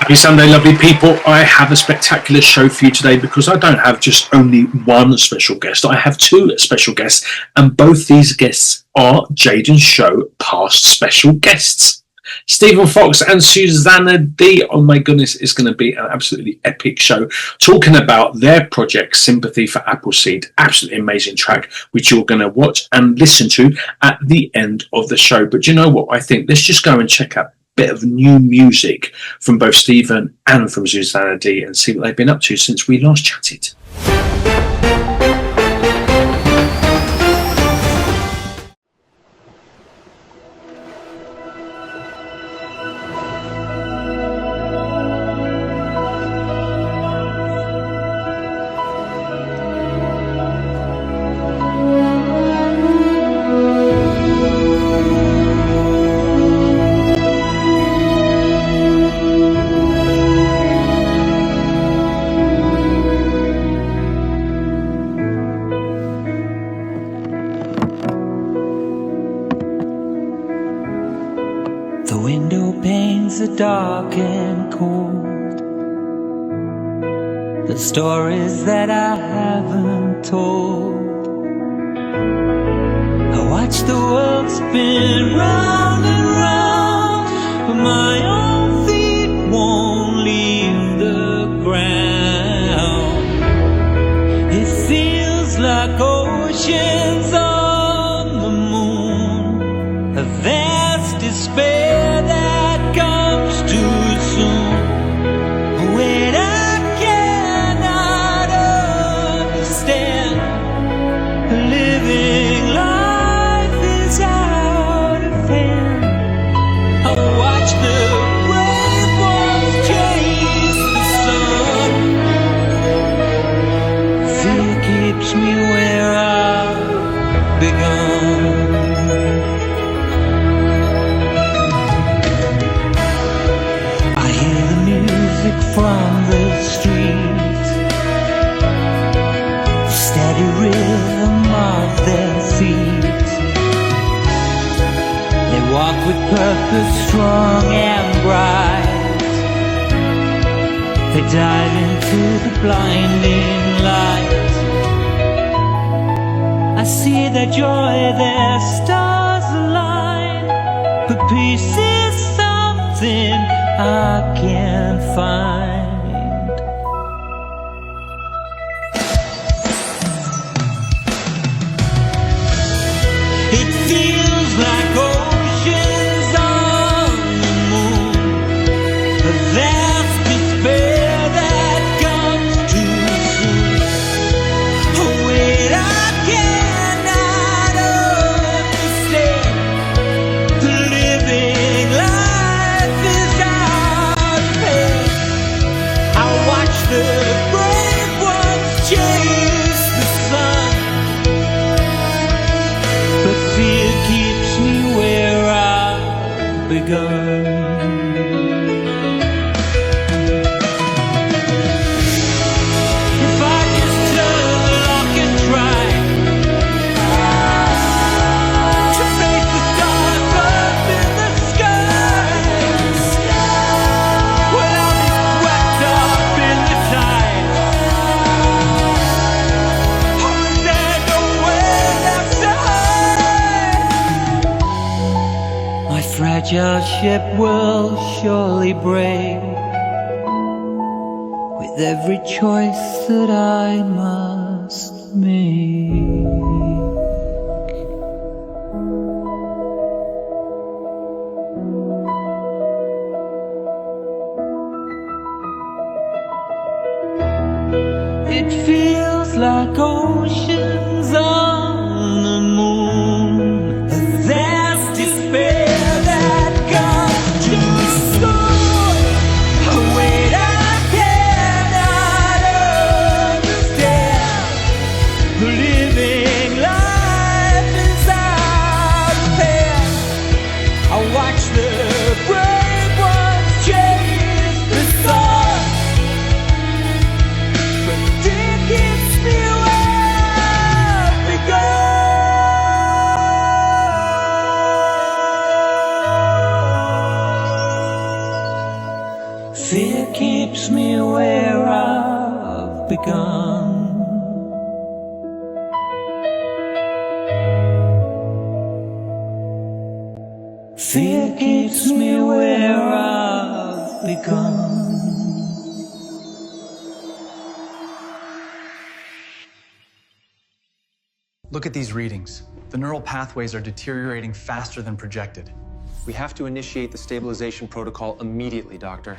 Happy Sunday, lovely people. I have a spectacular show for you today because I don't have just only one special guest. I have two special guests, and both these guests are Jaden Show past special guests. Stephen Fox and Suzanna Dee. Oh my goodness, it's going to be an absolutely epic show talking about their project Sympathy for Appleseed. Absolutely amazing track which you're going to watch and listen to at the end of the show. But you know what I think? Let's just go and check out bit of new music from both Stephen and from Suzanna Dee and see what they've been up to since we last chatted. Dark and cold, the stories that I haven't told. I watch the world spin round and round, but my own feet won't leave the ground. It feels like oceans on the moon, a vast despair that comes too soon. When I cannot understand, living life is out of hand. I watch the brave ones chase the sun. Fear keeps me where I've begun. From the streets, the steady rhythm of their feet. They walk with purpose, strong and bright. They dive into the blinding light. I see their joy, their stars align, but peace is something I can't find. It feels like oceans on the moon, a vast despair that comes too soon. When I cannot understand, living life is out of hand. I watch the brave ones chase the sun, but fear keeps me where I've begun. If I just turn the lock and try to face the stars up in the sky, well, I'll be swept up in the tide. Oh, is there nowhere left to hide? My fragile ship will surely break with every choice that I must make. It feels like oceans on the moon, a vast despair that comes too soon. When I cannot understand, living begun. Fear keeps me where I've begun. Look at these readings. The neural pathways are deteriorating faster than projected. We have to initiate the stabilization protocol immediately, Doctor.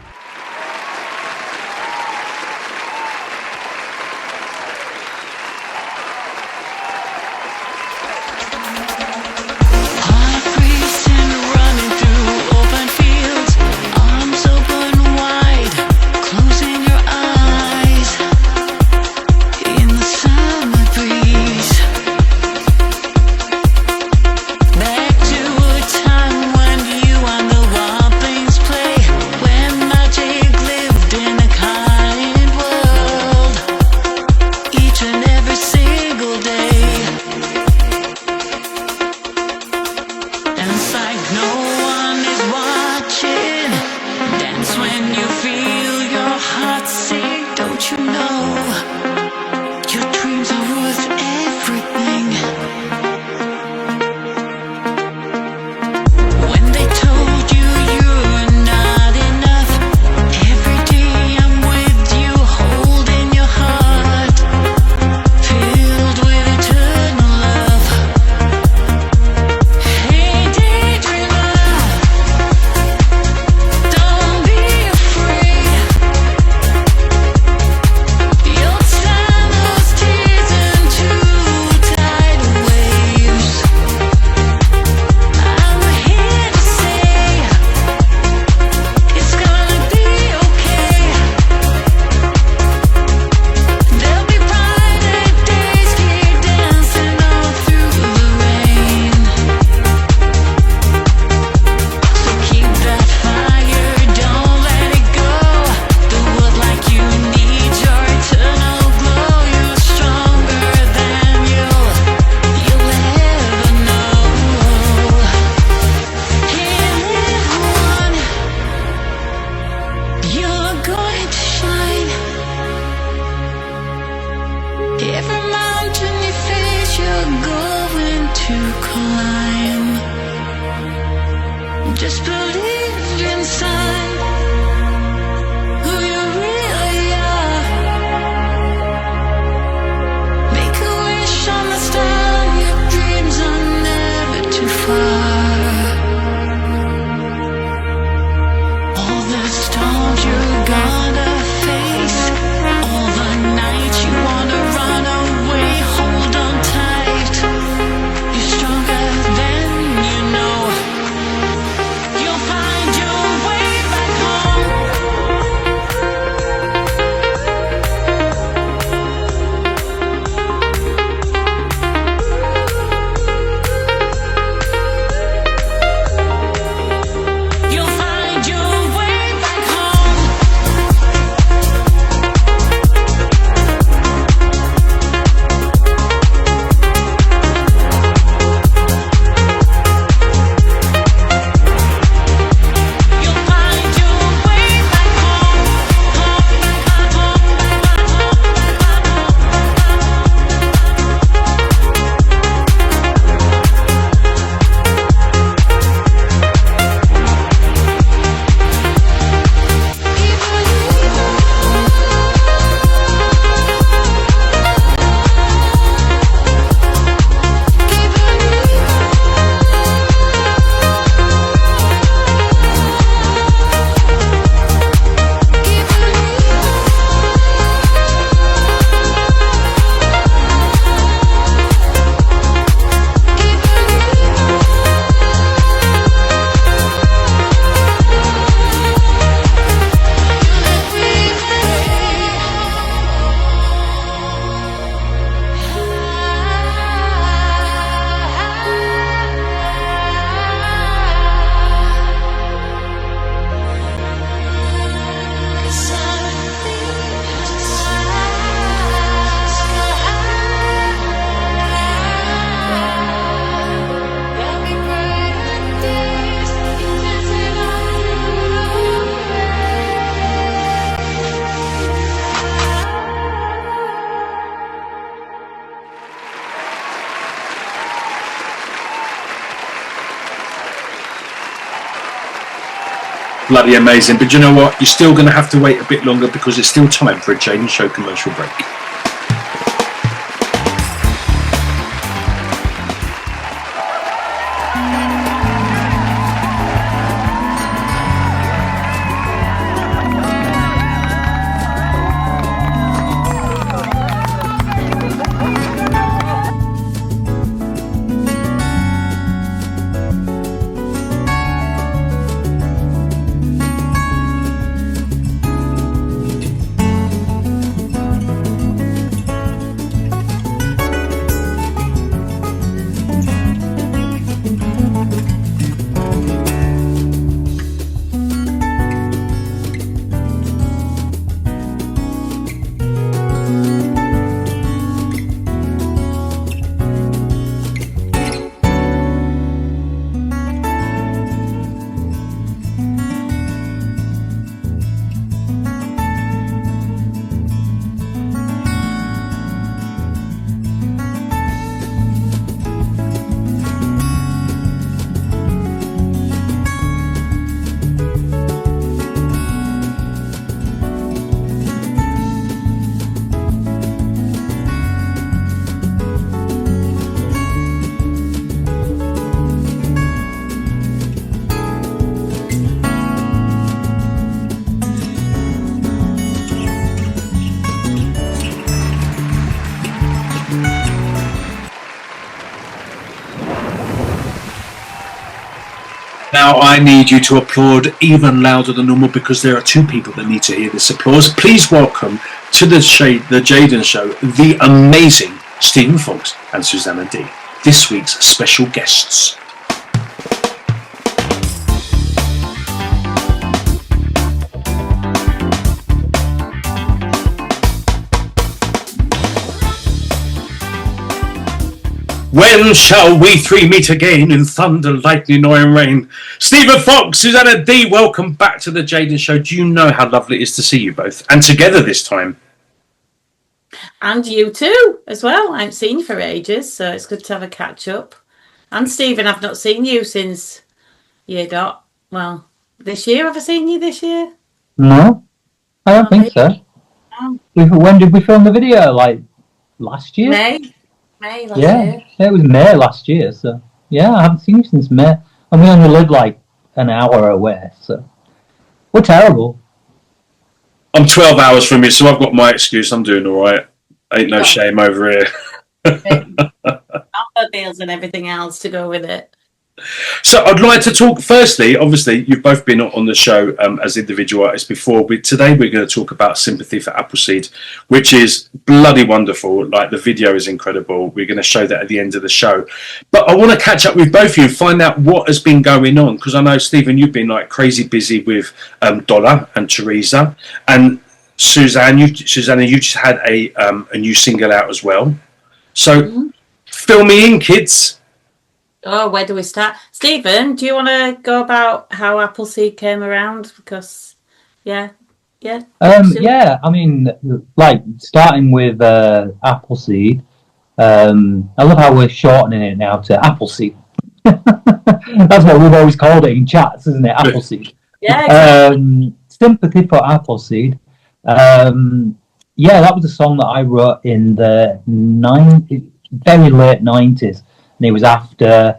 You'll find your way back Bloody amazing. But you know what? You're still going to have to wait a bit longer because it's still time for a Jaden Show commercial break. Now I need you to applaud even louder than normal because there are two people that need to hear this applause. Please welcome to the Jaden Show the amazing Stephen Fox and Suzanna Dee, this week's special guests. When shall we three meet again in thunder, lightning, or in rain? Stephen Fox, Suzanna Dee, welcome back to the Jaden Show. Do you know how lovely it is to see you both, and together this time? And you too, as well. I haven't seen you for ages, so it's good to have a catch up. And Stephen, I've not seen you since this year. Have I seen you this year? No, I don't think so. Oh. When did we film the video? Like last year? May last year. Yeah, it was May last year. So yeah, I haven't seen you since May, and we only live like an hour away. So we're terrible. I'm 12 hours from you, so I've got my excuse. I'm doing all right. Ain't no shame over here. Bills and everything else to go with it. So I'd like to talk, firstly, obviously, you've both been on the show as individual artists before. Today we're going to talk about Sympathy for Appleseed, which is bloody wonderful. Like, the video is incredible. We're going to show that at the end of the show. But I want to catch up with both of you and find out what has been going on, because I know, Stephen, you've been like crazy busy with Dollar and Teresa. And Susanna, you just had a new single out as well. So fill me in, kids. Oh, where do we start? Stephen, do you want to go about how Appleseed came around? Because, yeah. I mean, like, starting with Appleseed, I love how we're shortening it now to Appleseed. That's what we've always called it in chats, isn't it? Appleseed. Yeah. Exactly. Sympathy for Appleseed. That was a song that I wrote in the very late 90s. And it was after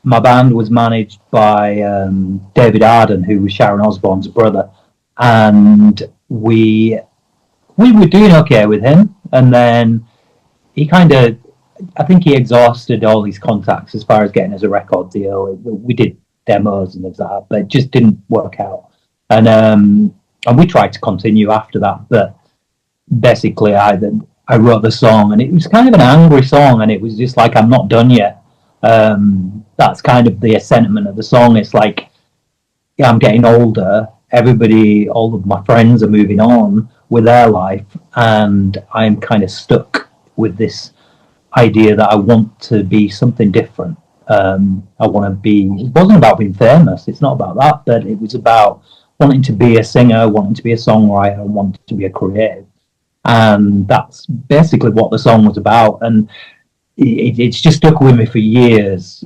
my band was managed by David Arden, who was Sharon Osbourne's brother. And we were doing okay with him. And then he I think he exhausted all his contacts as far as getting us a record deal. We did demos and things like that, but it just didn't work out. And we tried to continue after that. But basically, I wrote the song, and it was kind of an angry song, and it was just like, I'm not done yet. That's kind of the sentiment of the song. It's like, I'm getting older. All of my friends are moving on with their life, and I'm kind of stuck with this idea that I want to be something different. I want to be. It wasn't about being famous. It's not about that, but it was about wanting to be a singer, wanting to be a songwriter, wanting to be a creative. And that's basically what the song was about. And it's just stuck with me for years.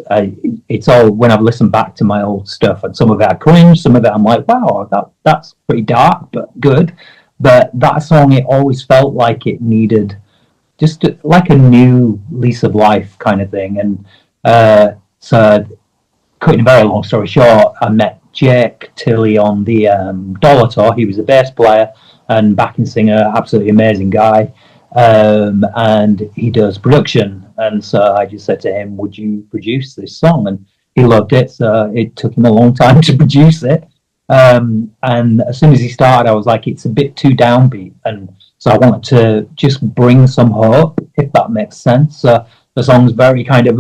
It's all when I've listened back to my old stuff, and some of it I cringe, some of it I'm like, wow, that's pretty dark but good. But that song, it always felt like it needed just like a new lease of life kind of thing. And so, cutting a very long story short, I met Jake Tilley on the Dollar tour. He was a bass player and backing singer, absolutely amazing guy. And he does production. And so I just said to him, would you produce this song? And he loved it. So it took him a long time to produce it. And as soon as he started, I was like, it's a bit too downbeat. And so I wanted to just bring some hope, if that makes sense. So the song's very kind of,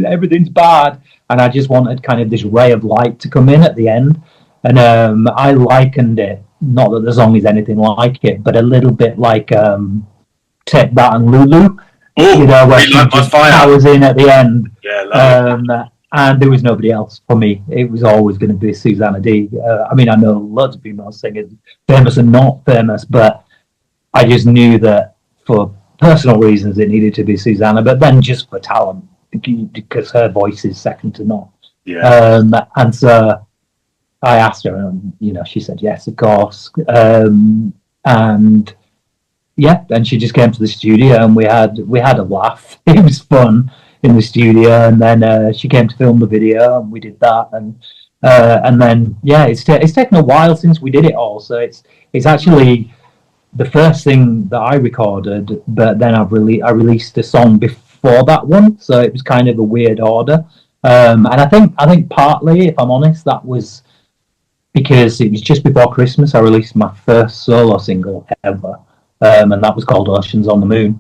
everything's bad. And I just wanted kind of this ray of light to come in at the end. And I likened it, not that the song is anything like it, but a little bit like Take That and Lulu. Oh, you know, where she like just fire. powers in at the end. Yeah, and there was nobody else for me. It was always going to be Suzanna Dee. I mean, I know loads of female singers, famous and not famous, but I just knew that for personal reasons it needed to be Suzanna, but then just for talent, because her voice is second to none. Yeah. And so I asked her, and she said yes, of course. And yeah, and she just came to the studio, and we had a laugh. It was fun in the studio, and then she came to film the video, and we did that, and then yeah, it's taken a while since we did it all. So it's actually the first thing that I recorded, but then I released a song before that one, so it was kind of a weird order. And I think partly, if I'm honest, that was because it was just before Christmas. I released my first solo single ever, and that was called Oceans on the Moon.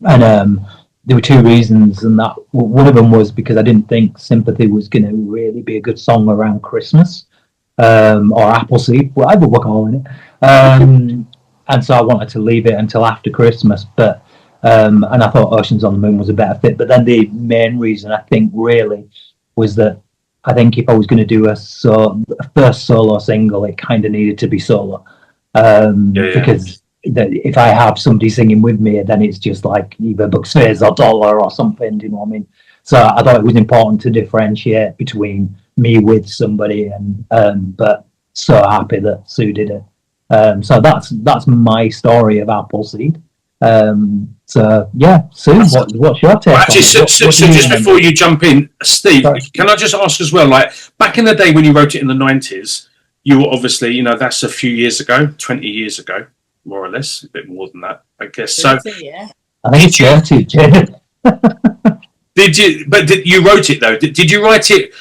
And there were two reasons, and that one of them was because I didn't think Sympathy was going to really be a good song around Christmas, or Appleseed, whatever we're calling it. And so I wanted to leave it until after Christmas, but and I thought Oceans on the Moon was a better fit. But then the main reason, I think, really was that I think if I was going to do a first solo single, it kind of needed to be solo, because if I have somebody singing with me, then it's just like either Bucks Fizz or Dollar or something. Do you know what I mean? So I thought it was important to differentiate between me with somebody, and but so happy that Sue did it. So that's my story of Appleseed. So yeah, Sue, what's your take? Actually, so just before you jump in, Steve, sorry, can I just ask as well? Like back in the day when you wrote it in the 90s, you were obviously, that's a few years ago, 20 years ago, more or less, a bit more than that, I guess. So yeah. I think it's 30, Jaden. Did you? But you wrote it though. Did you write it?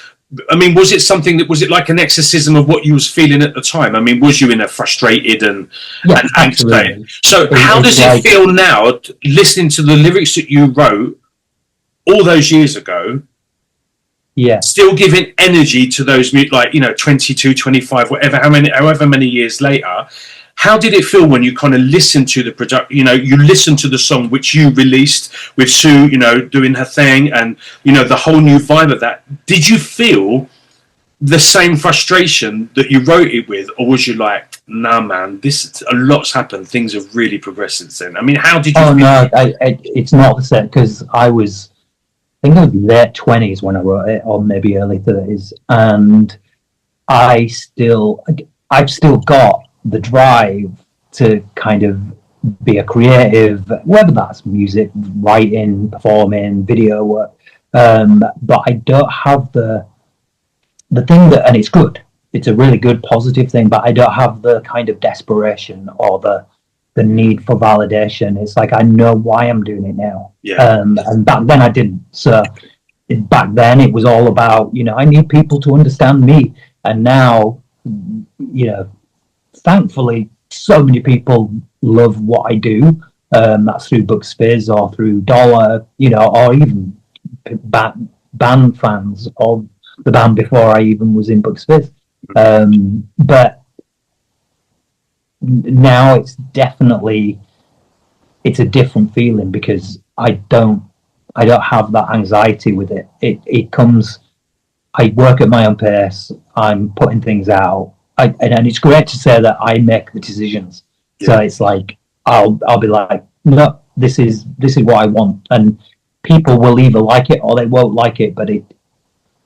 I mean, was it like an exorcism of what you was feeling at the time? I mean, was you in a frustrated and angst state? So how does it feel now, listening to the lyrics that you wrote all those years ago? Yeah. Still giving energy to those, 22, 25, however many years later. How did it feel when you kind of listened to the product? You listened to the song which you released with Sue, doing her thing, and the whole new vibe of that. Did you feel the same frustration that you wrote it with, or was you like, nah, man, a lot's happened. Things have really progressed since then. I mean, how did you? Oh no, it's not the same, because I think I was late 20s when I wrote it, or maybe early 30s, and I've still got the drive to kind of be a creative, whether that's music, writing, performing, video work, but I don't have the thing that, and it's good, it's a really good positive thing, but I don't have the kind of desperation or the need for validation. It's like I know why I'm doing it now. And back then I didn't. So back then it was all about, I need people to understand me, and now thankfully, so many people love what I do. That's through Bucks Fizz or through Dollar, or even band fans of the band before I even was in Bucks Fizz. But now it's a different feeling, because I don't have that anxiety with it. It comes. I work at my own pace. I'm putting things out. And it's great to say that I make the decisions. Yeah. So it's like I'll be like, no, this is what I want, and people will either like it or they won't like it. But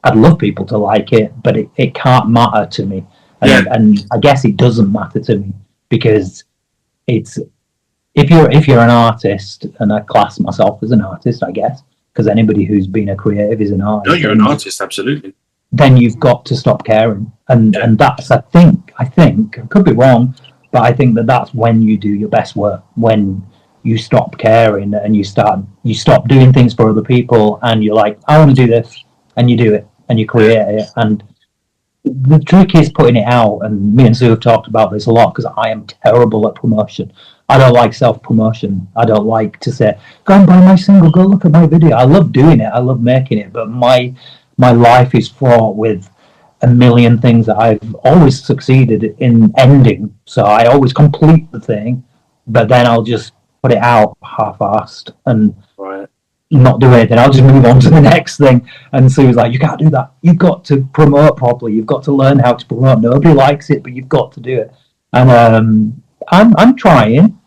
I'd love people to like it, but it can't matter to me, and I guess it doesn't matter to me because it's if you're an artist, and I class myself as an artist, I guess, because anybody who's been a creative is an artist. No, you're an artist, absolutely. Then you've got to stop caring, and that's I think I could be wrong, but I think that's when you do your best work, when you stop caring and you stop doing things for other people, and you're like, I want to do this, and you do it and you create it. And the trick is putting it out, and me and Sue have talked about this a lot because I am terrible at promotion. I don't like self-promotion. I don't like to say, go and buy my single, go look at my video. I love doing it, I love making it, but my life is fraught with a million things that I've always succeeded in ending. So I always complete the thing, but then I'll just put it out half-assed and not do anything. I'll just move on to the next thing. And Sue's like, you can't do that. You've got to promote properly. You've got to learn how to promote. Nobody likes it, but you've got to do it. And I'm trying.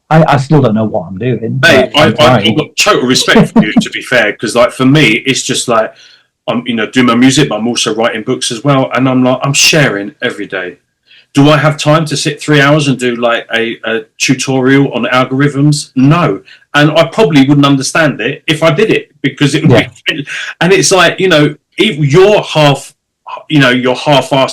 I still don't know what I'm doing. Mate, I've got total respect for you, to be fair, because like for me, it's just like I'm doing my music, but I'm also writing books as well, and I'm sharing every day. Do I have time to sit 3 hours and do like a tutorial on algorithms? No, and I probably wouldn't understand it if I did it, because it would be. And it's like your half-assed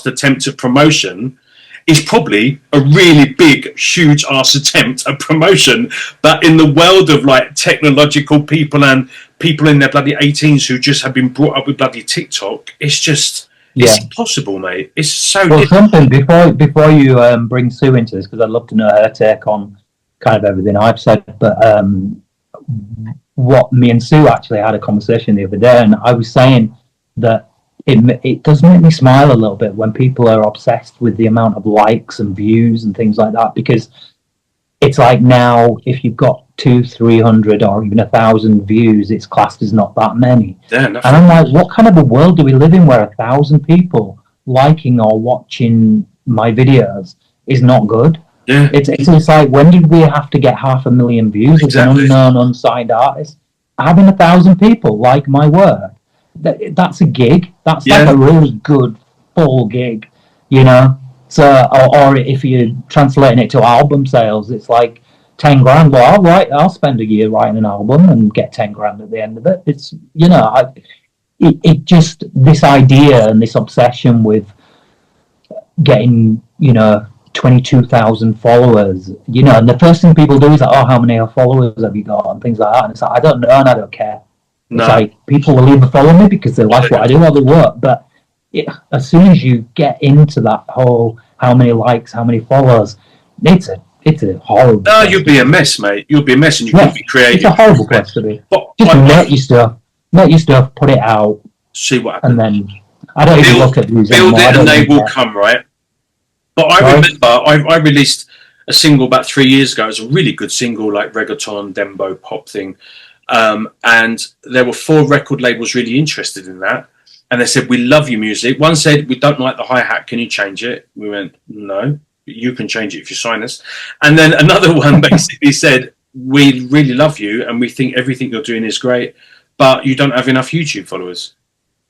attempt at promotion is probably a really big, huge ass attempt at promotion. But in the world of like technological people and people in their bloody 18s who just have been brought up with bloody TikTok, it's just it's impossible, mate. It's so something before you bring Sue into this, because I'd love to know her take on kind of everything I've said. But what me and Sue actually had a conversation the other day, and I was saying that it does make me smile a little bit when people are obsessed with the amount of likes and views and things like that, because it's like now if you've got 200-300 or even 1,000 views, it's classed as not that many. And I'm like, what kind of a world do we live in where 1,000 people liking or watching my videos is not good? Yeah. It's like, when did we have to get 500,000 views as an unknown, unsigned artist? Having 1,000 people like my work, that's a gig. That's like a really good full gig, So, or if you're translating it to album sales, it's like 10 grand. Well, I'll spend a year writing an album and get 10 grand at the end of it. It's it just, this idea and this obsession with getting 22,000 followers, and the first thing people do is like, oh, how many followers have you got, and things like that. And it's like, I don't know, and I don't care. It's like, people will either follow me because they like what I do or they won't. But as soon as you get into that whole how many likes, how many followers, it's a horrible. No, you'll be a mess, mate. You'll be a mess, and you can't be creative. It's a horrible place to be. Just make your stuff, put it out, see what happens, and then I don't even look at views build anymore. it, and they will come, right? But I remember I released a single about 3 years ago. It was a really good single, like reggaeton, dembo, pop thing. And there were 4 record labels really interested in that, and they said, we love your music. One said, we don't like the hi-hat, can you change it? We went, no, you can change it if you sign us. And then another one basically said, we really love you and we think everything you're doing is great, but you don't have enough YouTube followers.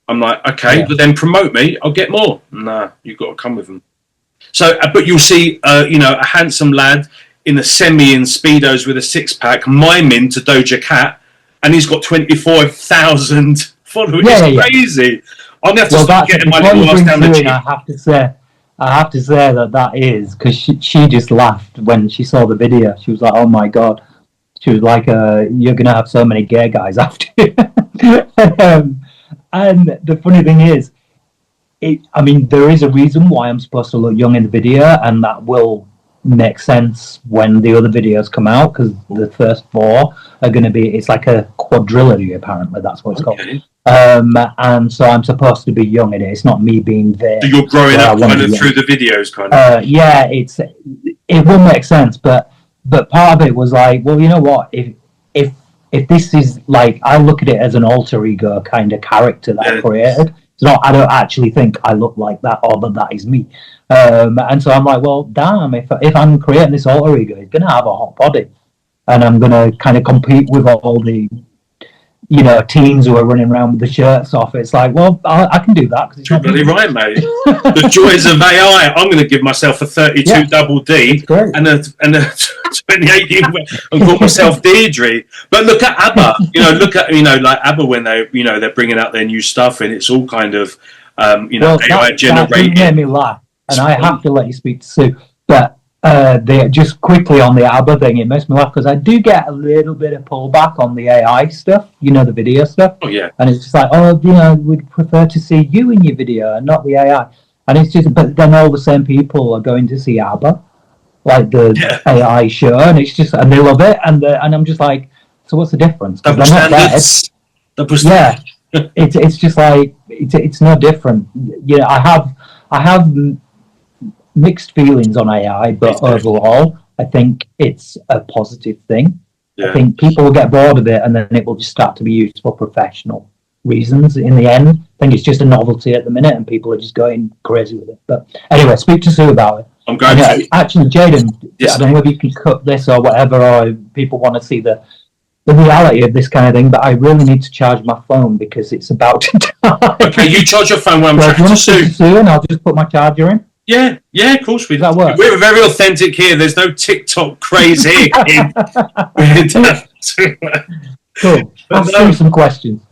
I'm like, okay, but then promote me, I'll get more. Nah, you've got to come with them. So but you'll see a handsome lad in a semi and speedos with a 6-pack miming to Doja Cat, and he's got 24,000 followers. It's crazy. I'm going to have to start getting my little ass down the cheek. I have to say that is, because she just laughed when she saw the video. She was like, oh my God. She was like, you're going to have so many gay guys after you. And the funny thing is, there is a reason why I'm supposed to look young in the video, and that will make sense when the other videos come out, because the first 4 are going to be, it's like a quadrilogy, apparently that's what it's called. And so I'm supposed to be young in it. It's not me being there. So you're growing up kind of through the videos, kind of. It will make sense, but part of it was like, well, you know what? If this is like, I look at it as an alter ego kind of character that I created. It's not, I don't actually think I look like that or that is me. And so I'm like, well, damn, if I'm creating this alter ego, it's going to have a hot body. and I'm going to kind of compete with all the, you know, teens who are running around with the shirts off. It's like, well, I can do that because it's You're not bloody right, mate. The joys of AI. I'm going to give myself a 32 Yeah, double D it's great. and a 28 and call myself Deirdre. But look at ABBA. You know, look at, you know, like ABBA when they, you know, they're bringing out their new stuff and it's all kind of, you know, Well, AI that generated. made me laugh, and I have to let you speak to Sue. But they just quickly on the ABBA thing, it makes me laugh because I do get a little bit of pullback on the AI stuff, you know, the video stuff. Oh yeah. And it's just like, oh, you know, we'd prefer to see you in your video and not the AI. And it's just, but then all the same people are going to see ABBA, like the AI show, and it's just, and they love it, and I'm just like, so what's the difference? 'Cause Double they're not dead. standards. Yeah, it's just like it's no different. You know, I have mixed feelings on AI, but overall, I think it's a positive thing. Yeah. I think people will get bored of it, and then it will just start to be used for professional reasons. In the end, I think it's just a novelty at the minute, and people are just going crazy with it. But anyway, speak to Sue about it. I'm going to. Actually, Jaden, Yes. I don't know if you can cut this or whatever, or if people want to see the reality of this kind of thing, but I really need to charge my phone because it's about to die. Okay, you charge your phone when I'm So if you chatting want to to speak Sue. to Sue, and I'll just put my charger in. Yeah, of course we do. Does that work? We're very authentic here. There's no TikTok craze here. Cool. Ask Sue some questions.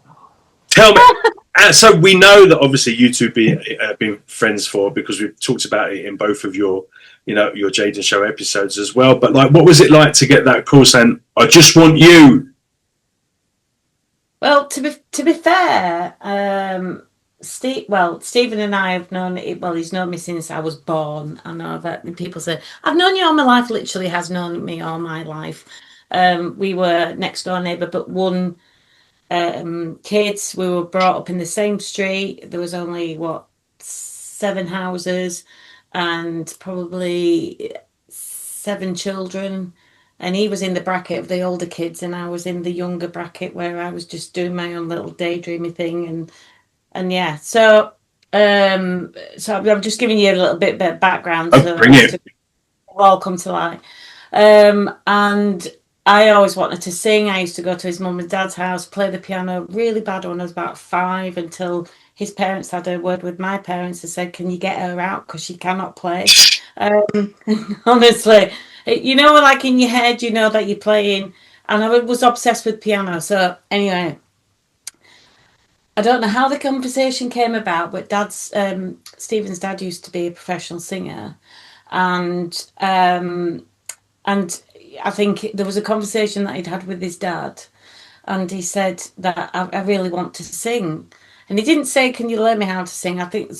Tell me. So we know that obviously you two have been friends because we've talked about it in both of your, you know, your Jaden Show episodes as well. But like, what was it like to get that call saying, "I just want you"? Well, to be fair, Stephen and I have known it. Well, he's known me since I was born. I know that people say I've known you all my life. Literally, has known me all my life. We were next door neighbour, but one kids. We were brought up in the same street. There was only 7 houses, and probably 7 children. And he was in the bracket of the older kids, and I was in the younger bracket where I was just doing my own little daydreamy thing, and yeah. So I'm just giving you a little bit of background. Oh, bring it. All come to light. And I always wanted to sing. I used to go to his mum and dad's house, play the piano really bad when I was about 5, until his parents had a word with my parents and said, "Can you get her out because she cannot play?" Honestly, you know, like in your head, you know that you're playing. And I was obsessed with piano. So anyway, I don't know how the conversation came about, but Stephen's dad used to be a professional singer, and I think there was a conversation that he'd had with his dad, and he said that I really want to sing. And he didn't say, "Can you learn me how to sing?" I think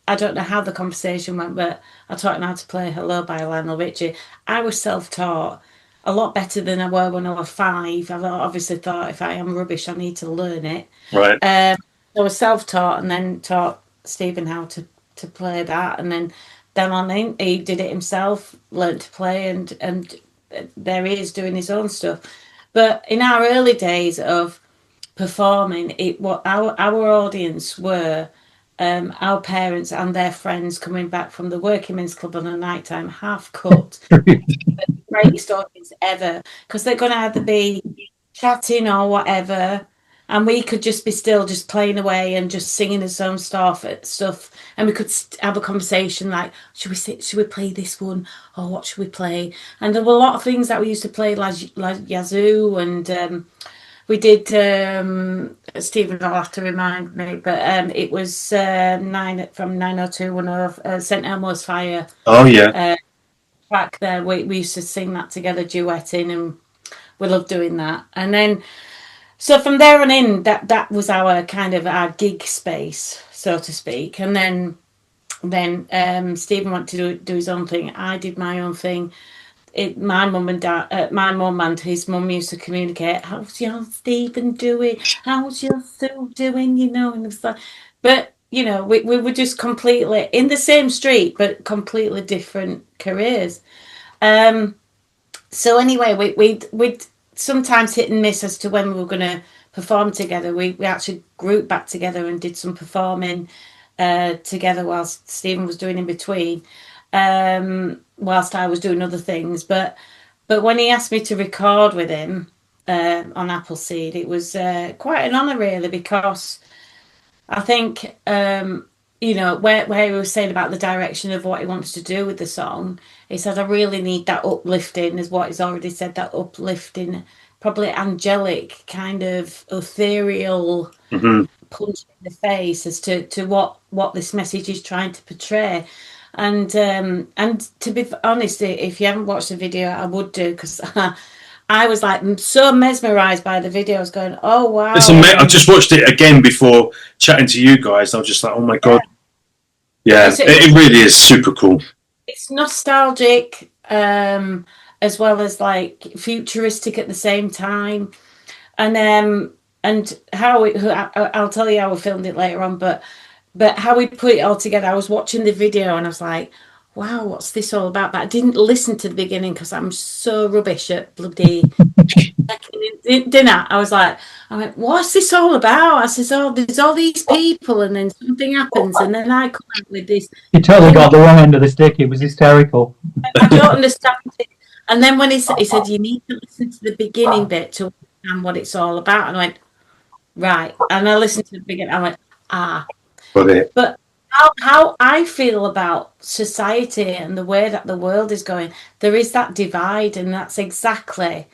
I don't know how the conversation went, but I taught him how to play Hello by Lionel Richie. I was self-taught, a lot better than I were when I was 5. I obviously thought if I am rubbish, I need to learn it. Right. I was self-taught, and then taught Stephen how to play that. And then on in, he did it himself, learned to play, and there he is doing his own stuff. But in our early days of performing, our audience were our parents and their friends coming back from the working men's club on a night time, half cut. The greatest audience ever, because they're going to either be chatting or whatever, and we could just be still just playing away and just singing his own stuff, and we could have a conversation like, should we play this one, or what should we play? And there were a lot of things that we used to play, like Yazoo, and we did, Stephen will have to remind me, but it was 9 from 90210, St Elmo's Fire. Oh yeah. Back there, we used to sing that together, duetting, and we loved doing that. And then, so from there on in, that was our kind of our gig space, so to speak. And then Stephen wanted to do his own thing. I did my own thing. My mum and his mum used to communicate, "How's your Stephen doing? How's your Sue doing?" You know, and it was like, but you know, we were just completely in the same street, but completely different careers. So anyway, we'd sometimes hit and miss as to when we were going to perform together. We actually grouped back together and did some performing together whilst Stephen was doing in between. Whilst I was doing other things, but But when he asked me to record with him on Appleseed, it was quite an honour, really, because I think, you know, where he was saying about the direction of what he wants to do with the song, he said, I really need that uplifting, is what he's already said, that uplifting, probably angelic, kind of ethereal punch in the face as to what this message is trying to portray. And to be honest, if you haven't watched the video, I would do, because I was like so mesmerised by the video. I was going, oh wow. I just watched it again before chatting to you guys. I was just like, oh my God. Yeah, it really is super cool. It's nostalgic, as well as like futuristic at the same time. And how I'll tell you how we filmed it later on, but how we put it all together. I was watching the video and I was like, wow, what's this all about? But I didn't listen to the beginning because I'm so rubbish at bloody dinner. I went, what's this all about? I says, oh, there's all these people, and then something happens, and then I come out with this. You totally got the wrong end of the stick. It was hysterical. I don't understand it. And then when he said, you need to listen to the beginning bit to understand what it's all about. And I went, right. And I listened to the beginning. I went, But how I feel about society and the way that the world is going, there is that divide, and that's exactly.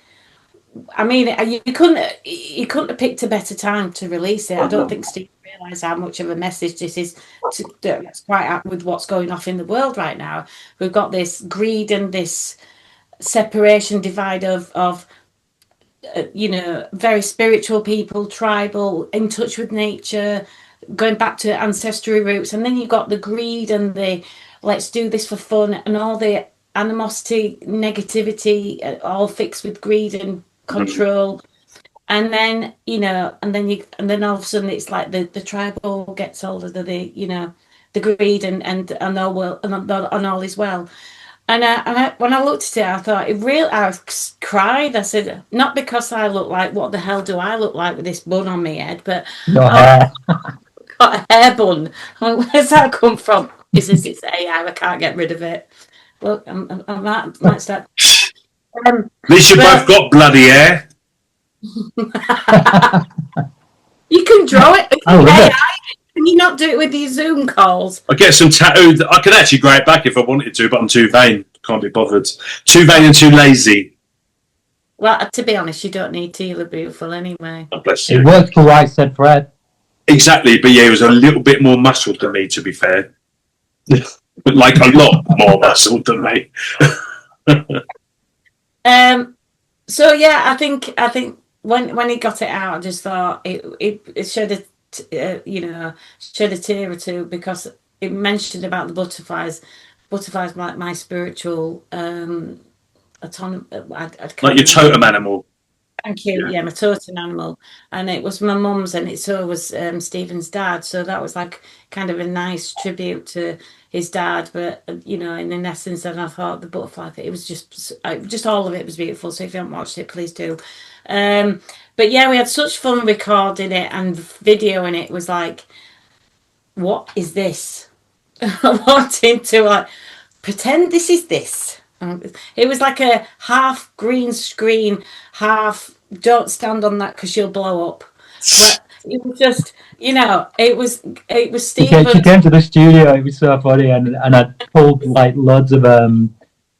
I mean, you couldn't have picked a better time to release it. I don't think Steve realised how much of a message this is. That's quite up with what's going off in the world right now. We've got this greed and this separation, divide of you know, very spiritual people, tribal, in touch with nature, going back to ancestry roots, and then you've got the greed and the let's do this for fun, and all the animosity, negativity, all fixed with greed and control. And then, you know, and then all of a sudden it's like the tribal gets hold of the you know, the greed and all well and all is well. And when I looked at it, I thought I cried. I said, not because I look like, what the hell do I look like with this bun on my head, but got a hair bun. I mean, where's that come from? He says it's AI. I can't get rid of it. Look, I might start. At least you both got bloody hair. You can draw it. I love it. Can you not do it with these Zoom calls? I get some tattooed. I could actually grow it back if I wanted to, but I'm too vain. Can't be bothered. Too vain and too lazy. Well, to be honest, you don't need to. You look beautiful anyway. Oh, bless you. It worked for Right Said Fred. Exactly, but yeah, he was a little bit more muscled than me, to be fair. But like a lot more muscled than me. So yeah, I think when he got it out, I just thought it showed shed a tear or two, because it mentioned about the butterflies. Butterflies like my spiritual autonomy. Like your totem animal. Thank you. Yeah, my totem animal, and it was my mum's, and it so was Stephen's dad. So that was like kind of a nice tribute to his dad. But you know, in essence, and I thought the butterfly thing, it was just all of it was beautiful. So if you haven't watched it, please do. But yeah, we had such fun recording it, and videoing it was like, what is this? I wanted to like pretend this is this. It was like a half green screen, half don't stand on that because you'll blow up. But it was just, you know, it was Stephen. She came to the studio. It was so funny, and I pulled like loads of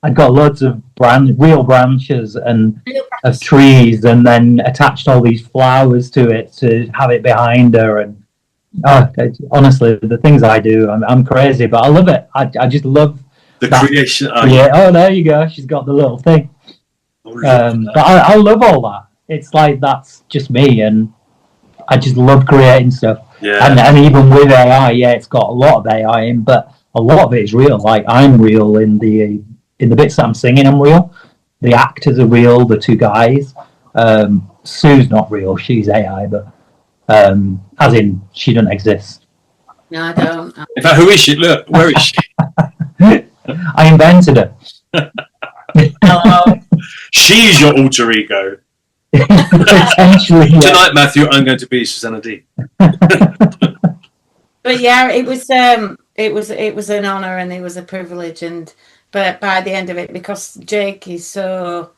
I got loads of real branches of trees, and then attached all these flowers to it to have it behind her. And honestly, the things I do, I'm crazy, but I love it. I just love the that creation. Yeah. Oh, there you go. She's got the little thing. But I love all that. It's like that's just me, and I just love creating stuff. Yeah. And even with AI, yeah, it's got a lot of AI in, but a lot of it is real. Like I'm real in the bits that I'm singing. I'm real. The actors are real. The two guys. Sue's not real. She's AI, but as in she doesn't exist. No, I don't. In fact, who is she? Look, where is she? I invented her. Hello. She's your alter ego. Potentially. Yeah. Tonight, Matthew, I'm going to be Suzanna Dee. But yeah, it was an honour, and it was a privilege, but by the end of it, because Jake is so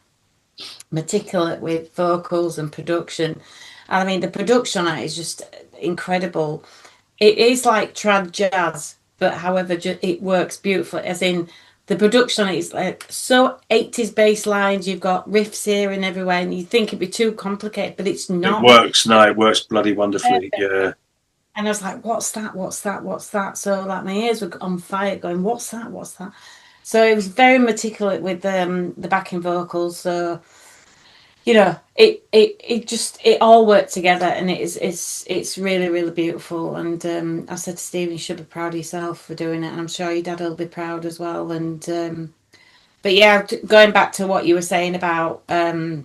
meticulous with vocals and production. And I mean, the production on it is just incredible. It is like trad jazz, but however, it works beautifully. As in, the production on it is like so 80s bass lines. You've got riffs here and everywhere, and you think it'd be too complicated, but it's not. It works. No, it works bloody wonderfully. Yeah. And I was like, what's that? What's that? What's that? So like my ears were on fire going, what's that? What's that? So it was very meticulous with the backing vocals. So, you know, it all worked together, and it's really, really beautiful. And I said to Stephen, you should be proud of yourself for doing it. And I'm sure your dad will be proud as well. And but yeah, going back to what you were saying about the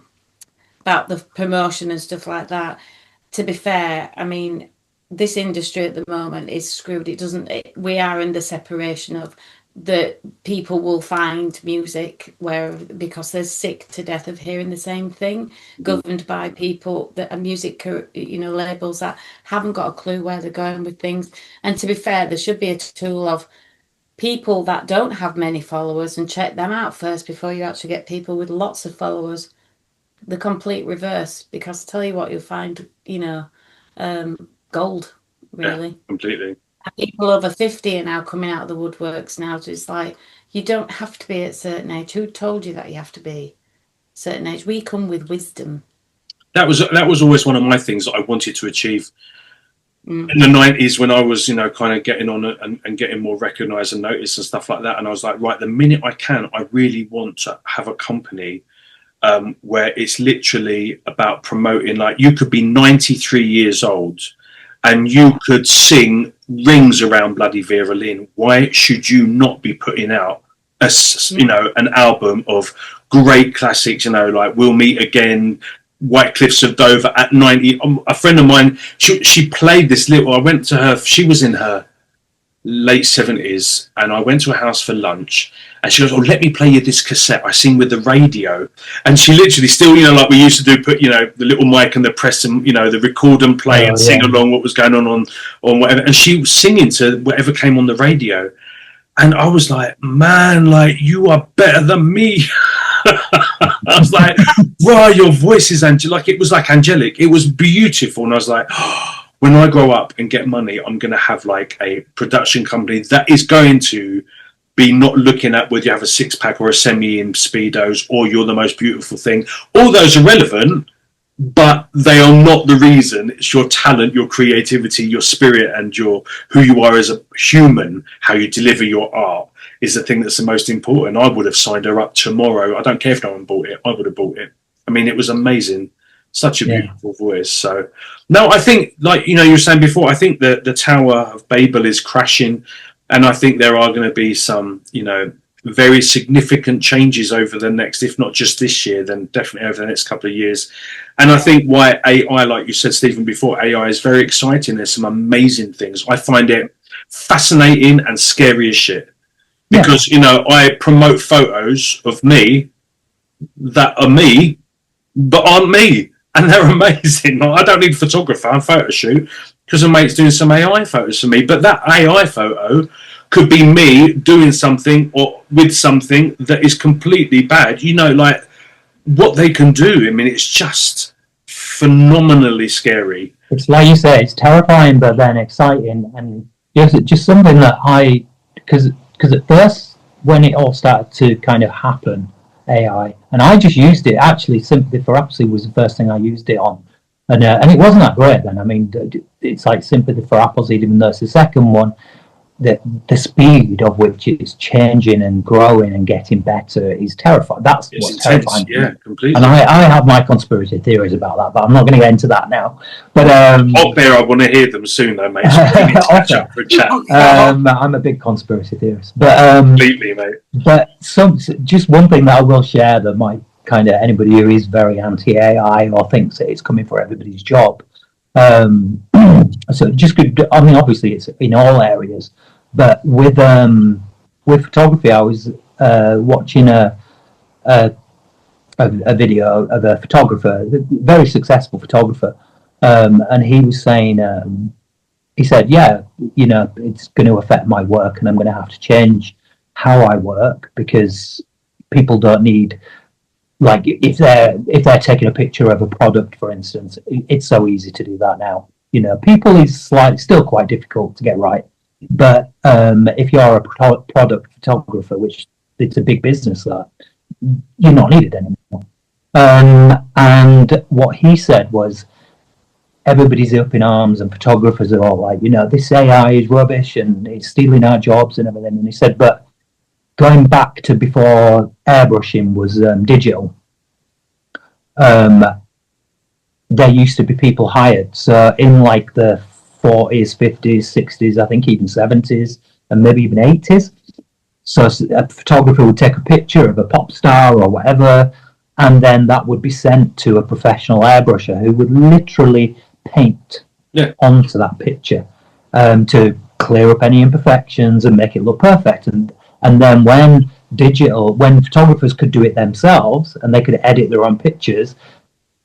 promotion and stuff like that, to be fair, I mean, this industry at the moment is screwed. We are in the separation of that people will find music because they're sick to death of hearing the same thing, governed by people that are music, labels that haven't got a clue where they're going with things. And to be fair, there should be a tool of people that don't have many followers and check them out first before you actually get people with lots of followers. The complete reverse, because I tell you what, you'll find, gold, really. Yeah, completely. People over 50 are now coming out of the woodworks now. So it's like, you don't have to be at a certain age. Who told you that you have to be a certain age? We come with wisdom. That was always one of my things that I wanted to achieve in the 90s, when I was, kind of getting on and getting more recognised and noticed and stuff like that. And I was like, right, the minute I can, I really want to have a company where it's literally about promoting. Like, you could be 93 years old and you could sing rings around bloody Vera Lynn. Why should you not be putting out an album of great classics, like We'll Meet Again, White Cliffs of Dover at 90? A friend of mine, she played this I went to her, she was in her late 70s, and I went to her house for lunch, and she goes, oh, let me play you this cassette I sing with the radio. And she literally still, like we used to do, put the little mic and the press and the record and play and sing along what was going on whatever. And she was singing to whatever came on the radio, and I was like, man, like, you are better than me. I was like, wow, your voice is angelic. It was like angelic. It was beautiful. And I was like, when I grow up and get money, I'm going to have like a production company that is going to be not looking at whether you have a six-pack or a semi in Speedos or you're the most beautiful thing. All those are relevant, but they are not the reason. It's your talent, your creativity, your spirit, and who you are as a human, how you deliver your art is the thing that's the most important. I would have signed her up tomorrow. I don't care if no one bought it. I would have bought it. I mean, it was amazing. Such a beautiful voice. So, no, I think, like, you were saying before, I think that the Tower of Babel is crashing, and I think there are going to be some, very significant changes over the next, if not just this year, then definitely over the next couple of years. And I think why AI, like you said, Stephen, before, AI is very exciting. There's some amazing things. I find it fascinating and scary as shit. Because, I promote photos of me that are me, but aren't me. And they're amazing. I don't need a photographer and photo shoot because a mate's doing some AI photos for me. But that AI photo could be me doing something or with something that is completely bad. Like what they can do. I mean, it's just phenomenally scary. It's like you say, it's terrifying, but then exciting. And it's just something that because at first, when it all started to kind of happen, AI, and I just used it. Actually, Sympathy for Appleseed was the first thing I used it on, and it wasn't that great then. I mean, it's like Sympathy for Appleseed, even though it's the second one, the speed of which it's changing and growing and getting better is terrifying. That's what's terrifying. Yeah, completely. And I have my conspiracy theories about that, but I'm not going to get into that now. But up there, I want to hear them soon, though, mate. So we need to catch up for a chat. I'm a big conspiracy theorist, but completely, mate. But just one thing that I will share that might kind of anybody who is very anti-AI or thinks that it's coming for everybody's job. So just good. I mean, obviously it's in all areas, but with photography, I was watching a video of a photographer, a very successful photographer, and he was saying, he said, it's going to affect my work, and I'm going to have to change how I work because people don't need like if they're taking a picture of a product, for instance, it's so easy to do that now. You know, people is still quite difficult to get right. But if you're a product photographer, which it's a big business, that you're not needed anymore. And what he said was, everybody's up in arms, and photographers are all like, you know, this AI is rubbish and it's stealing our jobs and everything. And he said, but going back to before airbrushing was digital, there used to be people hired. So in like the 40s, 50s, 60s, I think even 70s, and maybe even 80s. So a photographer would take a picture of a pop star or whatever, and then that would be sent to a professional airbrusher who would literally paint onto that picture to clear up any imperfections and make it look perfect. And then when photographers could do it themselves and they could edit their own pictures,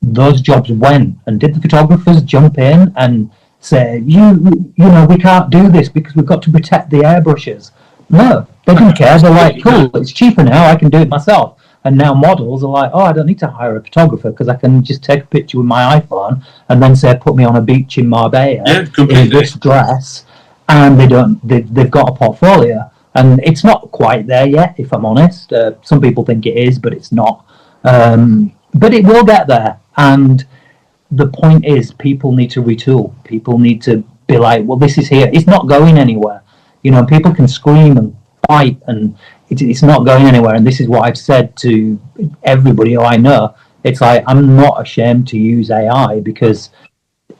those jobs went. And did the photographers jump in and say, you know, we can't do this because we've got to protect the airbrushes? No, they didn't care. They're like, cool, it's cheaper now, I can do it myself. And now models are like, oh, I don't need to hire a photographer because I can just take a picture with my iPhone and then say, put me on a beach in Marbella in this dress, and they've got a portfolio. And it's not quite there yet, if I'm honest. Some people think it is, but it's not. But it will get there. And the point is, people need to retool. People need to be like, well, this is here. It's not going anywhere. You know, people can scream and fight, and it's not going anywhere. And this is what I've said to everybody who I know. It's like, I'm not ashamed to use AI because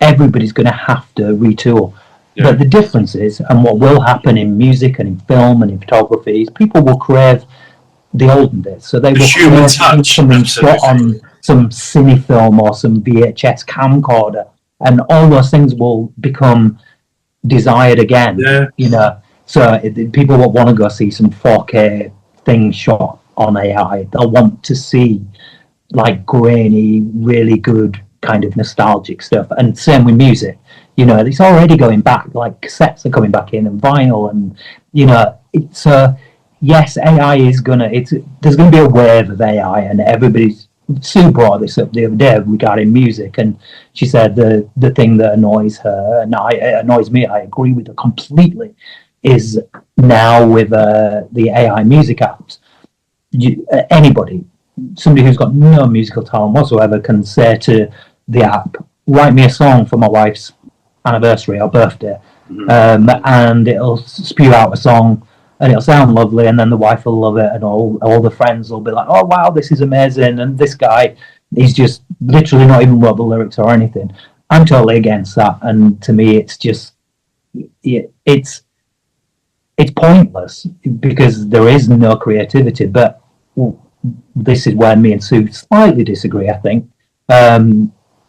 everybody's going to have to retool. Yeah. But the difference is, and what will happen in music and in film and in photography, is people will crave the olden days. So they will crave something shot on some cine film or some VHS camcorder, and all those things will become desired again. Yeah. You know, so people will want to go see some 4K thing shot on AI. They'll want to see like grainy, really good kind of nostalgic stuff. And same with music. You know, it's already going back. Like cassettes are coming back in, and vinyl, and you know, it's yes, AI is there's gonna be a wave of AI, and everybody's. Sue brought this up the other day regarding music, and she said the thing that annoys her, and it annoys me, I agree with her completely, is now with the AI music apps, anybody, somebody who's got no musical talent whatsoever can say to the app, write me a song for my wife's anniversary or birthday, and it'll spew out a song, and it'll sound lovely, and then the wife will love it, and all the friends will be like, oh wow, this is amazing, and this guy, he's just literally not even wrote the lyrics or anything. I'm totally against that, and to me it's just it's pointless because there is no creativity. But this is where me and Sue slightly disagree, I think,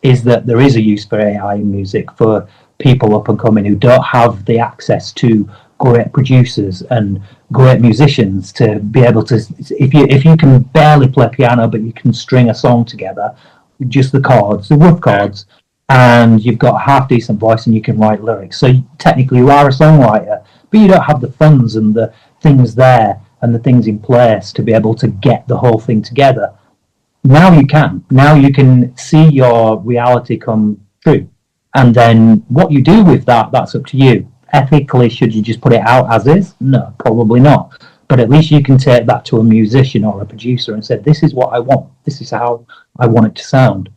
is that there is a use for AI in music for people up and coming who don't have the access to great producers and great musicians to be able to, if you can barely play piano but you can string a song together, just the rough chords, and you've got a half decent voice and you can write lyrics, so technically you are a songwriter, but you don't have the funds and the things there and the things in place to be able to get the whole thing together. Now you can see your reality come true, and then what you do with that's up to you. Ethically, should you just put it out as is? No, probably not. But at least you can take that to a musician or a producer and say, this is what I want. This is how I want it to sound.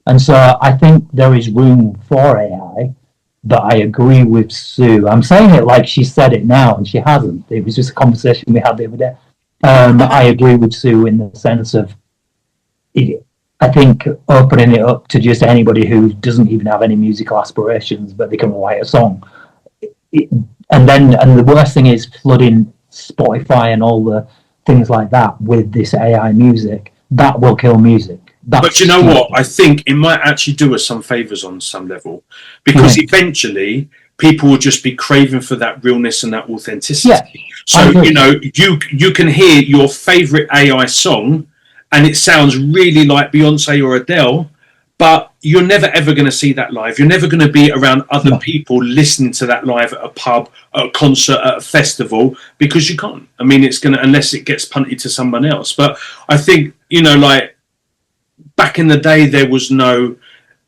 And so I think there is room for AI, but I agree with Sue. I'm saying it like she said it now, and she hasn't. It was just a conversation we had the other day. I agree with Sue in the sense of, I think opening it up to just anybody who doesn't even have any musical aspirations, but they can write a song. And the worst thing is flooding Spotify and all the things like that with this AI music. That will kill music. But you know what? I think it might actually do us some favours on some level, because eventually people will just be craving for that realness and that authenticity. Yeah, so you know, you can hear your favourite AI song, and it sounds really like Beyonce or Adele, but you're never ever going to see that live. You're never going to be around other people listening to that live at a pub, at a concert, at a festival, because you can't. I mean, it's going to, unless it gets punted to someone else. But I think, you know, like, back in the day, there was no,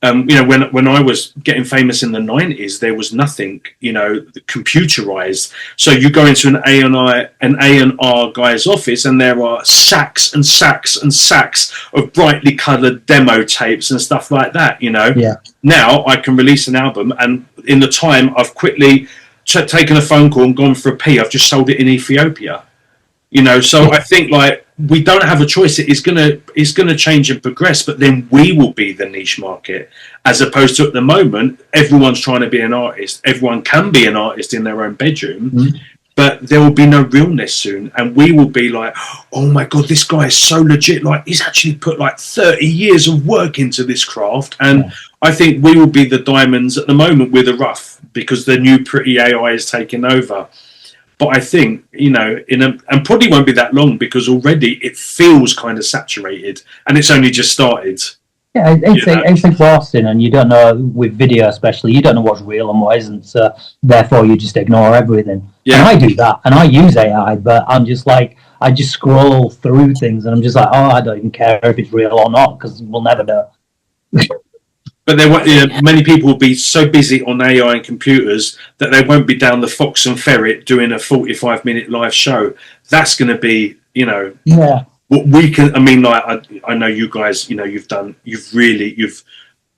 when I was getting famous in the 90s, there was nothing, computerized. So you go into an A&R guy's office, and there are sacks and sacks and sacks of brightly coloured demo tapes and stuff like that. Yeah. Now I can release an album, and in the time I've quickly taken a phone call and gone for a P. I've just sold it in Ethiopia. So I think like we don't have a choice. It's gonna change and progress, but then we will be the niche market, as opposed to at the moment everyone's trying to be an artist. Everyone can be an artist in their own bedroom, but there will be no realness soon, and we will be like, oh my god, this guy is so legit. Like he's actually put like 30 years of work into this craft, and I think we will be the diamonds. At the moment we're the rough because the new pretty AI is taking over. But I think, and probably won't be that long, because already it feels kind of saturated, and it's only just started. Yeah, it's exhausting, and you don't know, with video especially, you don't know what's real and what isn't, so therefore you just ignore everything. Yeah. And I do that, and I use AI, but I'm just like, I just scroll through things, and I'm just like, I don't even care if it's real or not, because we'll never know. But many people will be so busy on AI and computers that they won't be down the Fox and Ferret doing a 45-minute live show. That's going to be, what we can. I mean, like I know you guys, you've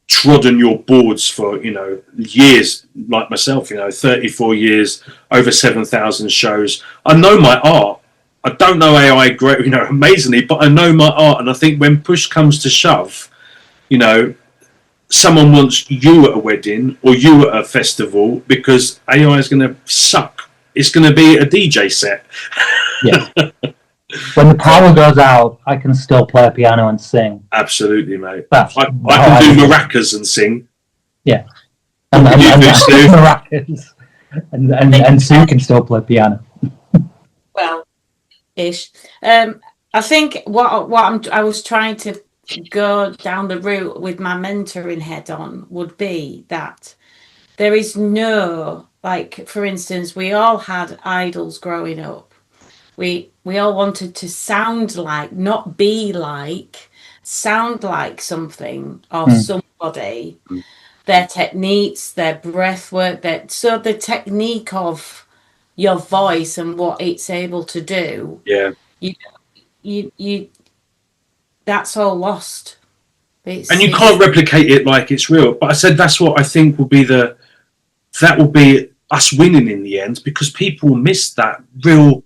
trodden your boards for years, like myself. 34 years, over 7,000 shows. I know my art. I don't know AI great, amazingly, but I know my art, and I think when push comes to shove, someone wants you at a wedding or you at a festival, because AI is going to suck. It's going to be a DJ set. Yeah. When the power goes out, I can still play a piano and sing. Absolutely, mate. I can do maracas and sing. Yeah. And maracas. And Sue can still play piano. Well, ish. I think I was trying to go down the route with my mentoring head on would be that there is no, like, for instance, we all had idols growing up. We all wanted to sound like, not be like, sound like something or somebody. Their techniques, their breath work, so the technique of your voice and what it's able to do. Yeah. You that's all lost. And you can't replicate it like it's real. But I said that's what I think will be that will be us winning in the end, because people will miss that the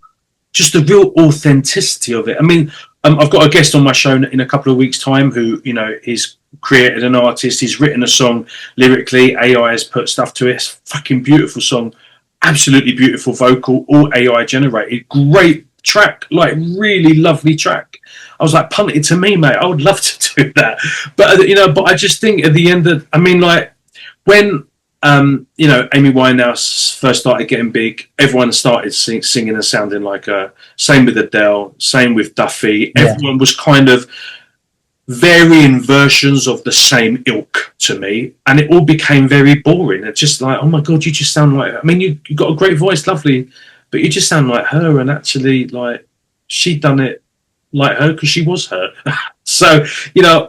real authenticity of it. I mean, I've got a guest on my show in a couple of weeks' time who, is created an artist. He's written a song lyrically. AI has put stuff to it. It's a fucking beautiful song. Absolutely beautiful vocal, all AI generated. Great track, like really lovely track. I was like, punt it to me, mate. I would love to do that. But but I just think at the end of, I mean, like when Amy Winehouse first started getting big, everyone started singing and sounding like her. Same with Adele, same with Duffy. Yeah. Everyone was kind of varying versions of the same ilk to me, and it all became very boring. It's just like, oh my god, you just sound like her. I mean, you got a great voice, lovely, but you just sound like her. And actually, like, she'd done it like her because she was her. So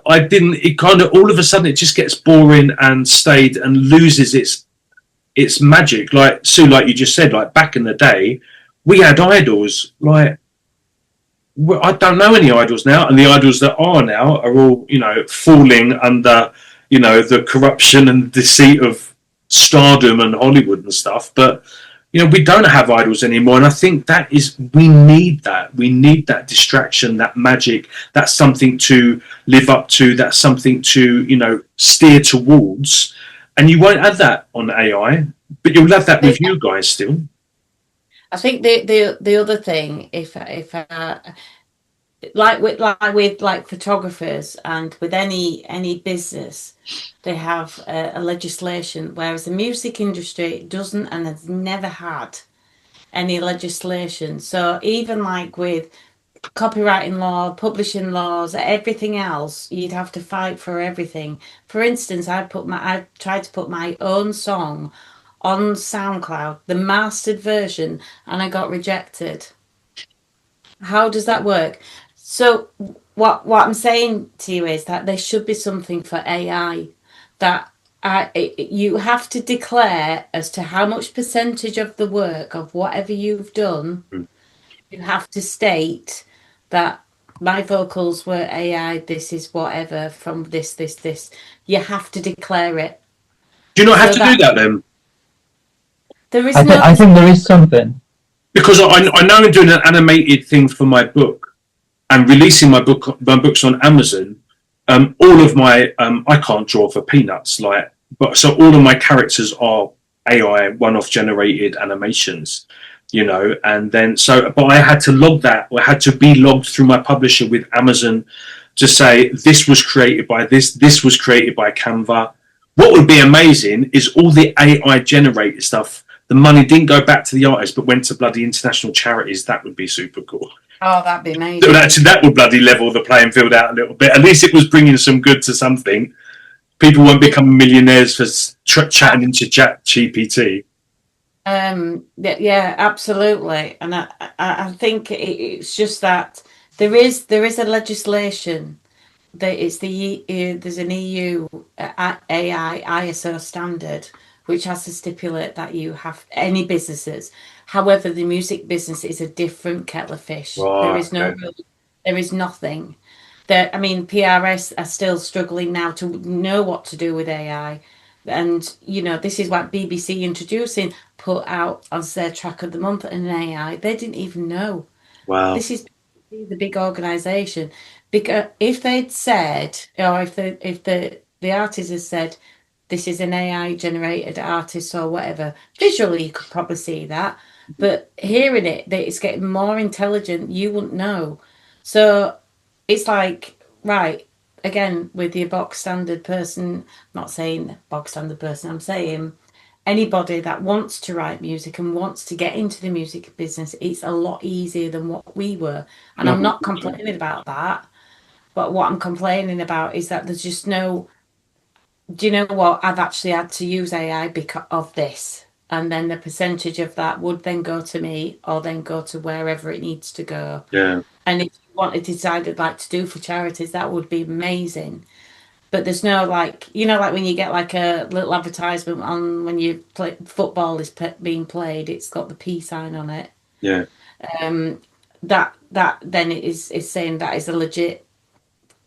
I didn't. It kind of all of a sudden it just gets boring and stayed and loses its magic. Like Sue, like you just said, like back in the day, we had idols. Like, I don't know any idols now, and the idols that are now are all falling under the corruption and deceit of stardom and Hollywood and stuff. But we don't have idols anymore, and I think we need that distraction, that magic, that's something to live up to, that's something to steer towards. And you won't have that on AI, but you'll have that with you guys still. I think the other thing, if like with photographers and with any business, they have a legislation, whereas the music industry doesn't and has never had any legislation. So even like with copywriting law, publishing laws, everything else, you'd have to fight for everything. For instance, I tried to put my own song on SoundCloud, the mastered version, and I got rejected. How does that work? So what I'm saying to you is that there should be something for AI that you have to declare as to how much percentage of the work of whatever you've done. You have to state that my vocals were AI, this is whatever from this. You have to declare it. Do you not have to do that then? There is I think there is something. Because I know I'm doing an animated thing for my book and releasing my books on Amazon. All of my I can't draw for peanuts, so all of my characters are AI one-off generated animations, and then but I had to log that, or I had to be logged through my publisher with Amazon to say this was created by this was created by Canva. What would be amazing is all the AI generated stuff, the money didn't go back to the artist but went to bloody international charities. That would be super cool. Oh, that'd be amazing. That would bloody level the playing field out a little bit. At least it was bringing some good to something. People won't become millionaires for chatting into ChatGPT. Yeah, absolutely. And I think it's just that there is a legislation that it's there's an EU AI ISO standard which has to stipulate that you have any businesses. However, the music business is a different kettle of fish. There is no there is nothing. PRS are still struggling now to know what to do with AI. And, this is what BBC Introducing put out as their track of the month in AI. They didn't even know. Wow. This is the big organisation. Because if they'd said, or if the artist has said, this is an AI generated artist or whatever, visually you could probably see that. But hearing it, that it's getting more intelligent, you wouldn't know. So it's like, right, again, with your box standard person, I'm not saying box standard person, I'm saying anybody that wants to write music and wants to get into the music business, it's a lot easier than what we were. And I'm not complaining about that. But what I'm complaining about is that there's just no, do you know what? I've actually had to use AI because of this. And then the percentage of that would then go to me or then go to wherever it needs to go. Yeah. And if you wanted to decide to do for charities, that would be amazing. But there's no like when you get like a little advertisement on when you play football is being played, it's got the P sign on it. Yeah. That then it is saying that is a legit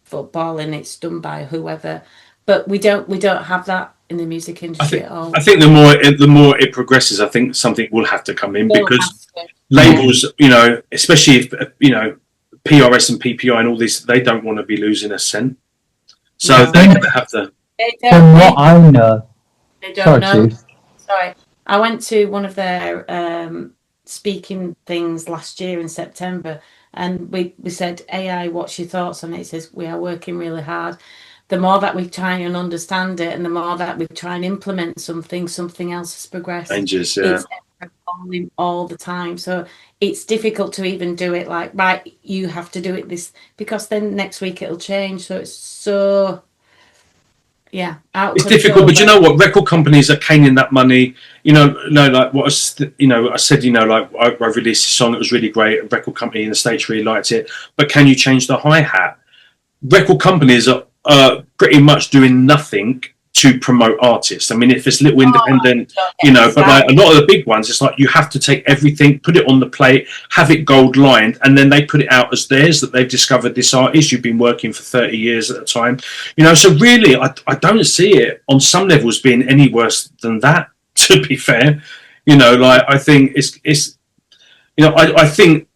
football and it's done by whoever. But we don't have that in the music industry at all. I think the more it progresses, I think something will have to come in because labels, especially if PRS and PPI and all this, they don't want to be losing a cent. So they're going to have to. From what I know, they don't know. Sorry, I went to one of their speaking things last year in September, and we said, AI, what's your thoughts on it? It says we are working really hard. The more that we try and understand it, and the more that we try and implement something else has progressed. Changes, yeah. It's evolving all the time, so it's difficult to even do it like, right, you have to do it this, because then next week it'll change. So it's so, yeah, out of it's control. difficult. But you know what? Record companies are caning that money. Like what I said. Like I released a song. It was really great. A record company in the States really liked it. But can you change the hi-hat? Record companies are pretty much doing nothing to promote artists. I mean, if it's little independent, but like a lot of the big ones, it's like you have to take everything, put it on the plate, have it gold lined, and then they put it out as theirs, that they've discovered this artist. You've been working for 30 years at a time, so really I don't see it on some levels being any worse than that, to be fair. I think it's I think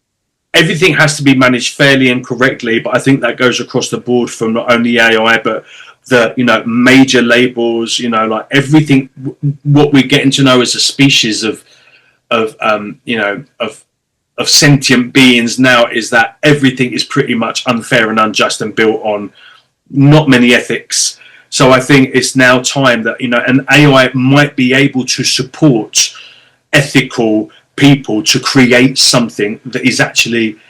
everything has to be managed fairly and correctly, but I think that goes across the board from not only AI, but the major labels, like everything. What we're getting to know as a species of sentient beings now is that everything is pretty much unfair and unjust and built on not many ethics. So I think it's now time that an AI might be able to support ethical people to create something that is actually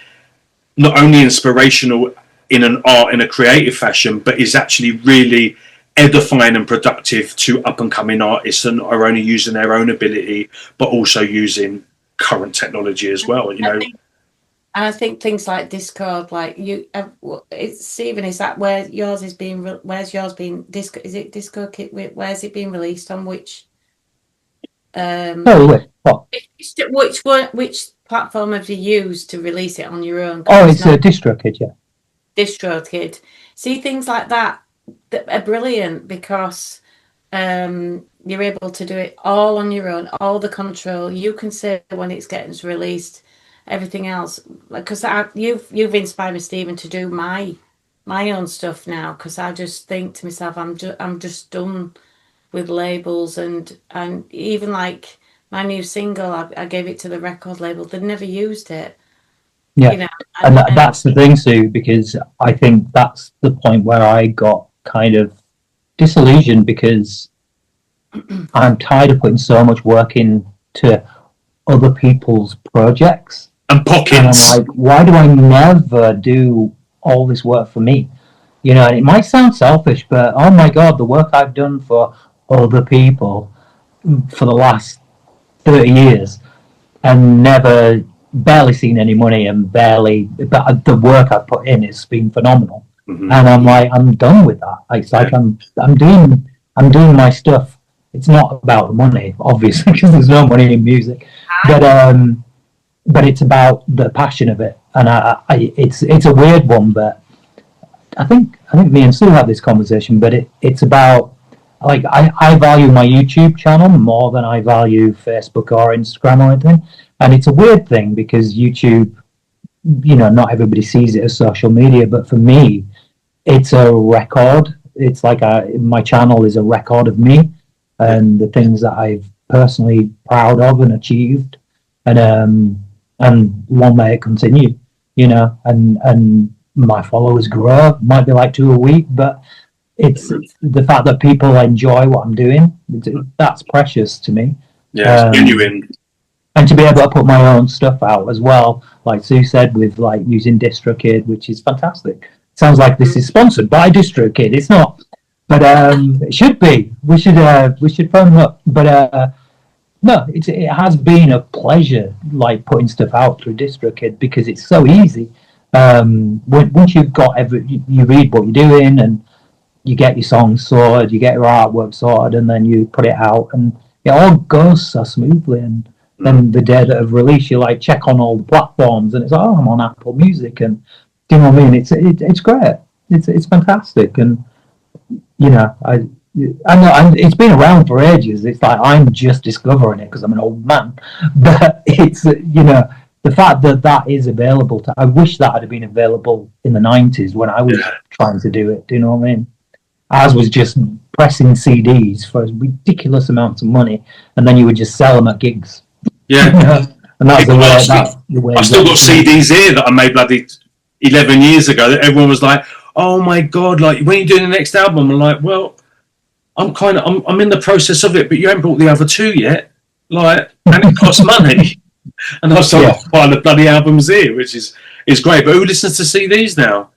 not only inspirational in a creative fashion, but is actually really edifying and productive to up and coming artists, and are only using their own ability but also using current technology as well. And I think things like Discord, like you, it's Stephen. Is that where yours is being? Where's yours being? Disco? Is it Discord Kit? Where's it being released on? Which? Oh, wait, what? Which one? Which platform have you used to release it on your own? Oh, it's a DistroKid, yeah. DistroKid. See, things like that are brilliant because you're able to do it all on your own, all the control. You can say when it's getting released, everything else. Because you've inspired me, Stephen, to do my own stuff now. Because I just think to myself, I'm just done with labels and even like my new single, I gave it to the record label. They'd never used it. Yeah, You know, and that's the thing, Sue, because I think that's the point where I got kind of disillusioned because I'm tired of putting so much work into other people's projects. And pockets. And I'm like, why do I never do all this work for me? You know, and it might sound selfish, but oh my God, the work I've done for other people for the last 30 years and barely seen any money and but the work I've put in has been phenomenal. Mm-hmm. And I'm like, I'm done with that. It's like I'm doing my stuff. It's not about the money, obviously, because there's no money in music, but it's about the passion of it. And it's a weird one, but I think me and Sue had this conversation, but it's about, like, I value my YouTube channel more than I value Facebook or Instagram or anything. And it's a weird thing because YouTube, you know, not everybody sees it as social media, but for me, it's a record. It's like my channel is a record of me and the things that I've personally proud of and achieved, and long may it continue, you know, and my followers grow. Might be like 2 a week, but it's the fact that people enjoy what I'm doing. That's precious to me. Yeah, it's genuine. And to be able to put my own stuff out as well, like Sue said, with like using DistroKid, which is fantastic. Sounds like this is sponsored by DistroKid. It's not, but it should be. We should phone them up. But no, it has been a pleasure, like putting stuff out through DistroKid because it's so easy. Once you've got you read what you're doing and you get your songs sorted, you get your artwork sorted, and then you put it out, and it all goes so smoothly. And then the day that of release, you like check on all the platforms, and it's like, oh, I'm on Apple Music, and do you know what I mean? It's great. It's fantastic, and you know, I know it's been around for ages. It's like I'm just discovering it because I'm an old man, but it's, you know, the fact that is available I wish that had been available in the 90s when I was trying to do it. Do you know what I mean? Ours was just pressing CDs for ridiculous amounts of money, and then you would just sell them at gigs. Yeah. And that's the way. I've still got CDs here that I made bloody 11 years ago that everyone was like, oh my God, like, when are you doing the next album? I'm like, well, I'm in the process of it, but you haven't bought the other 2 yet. Like, and it costs money. And I've still got buying the bloody albums here, which is great. But who listens to CDs now?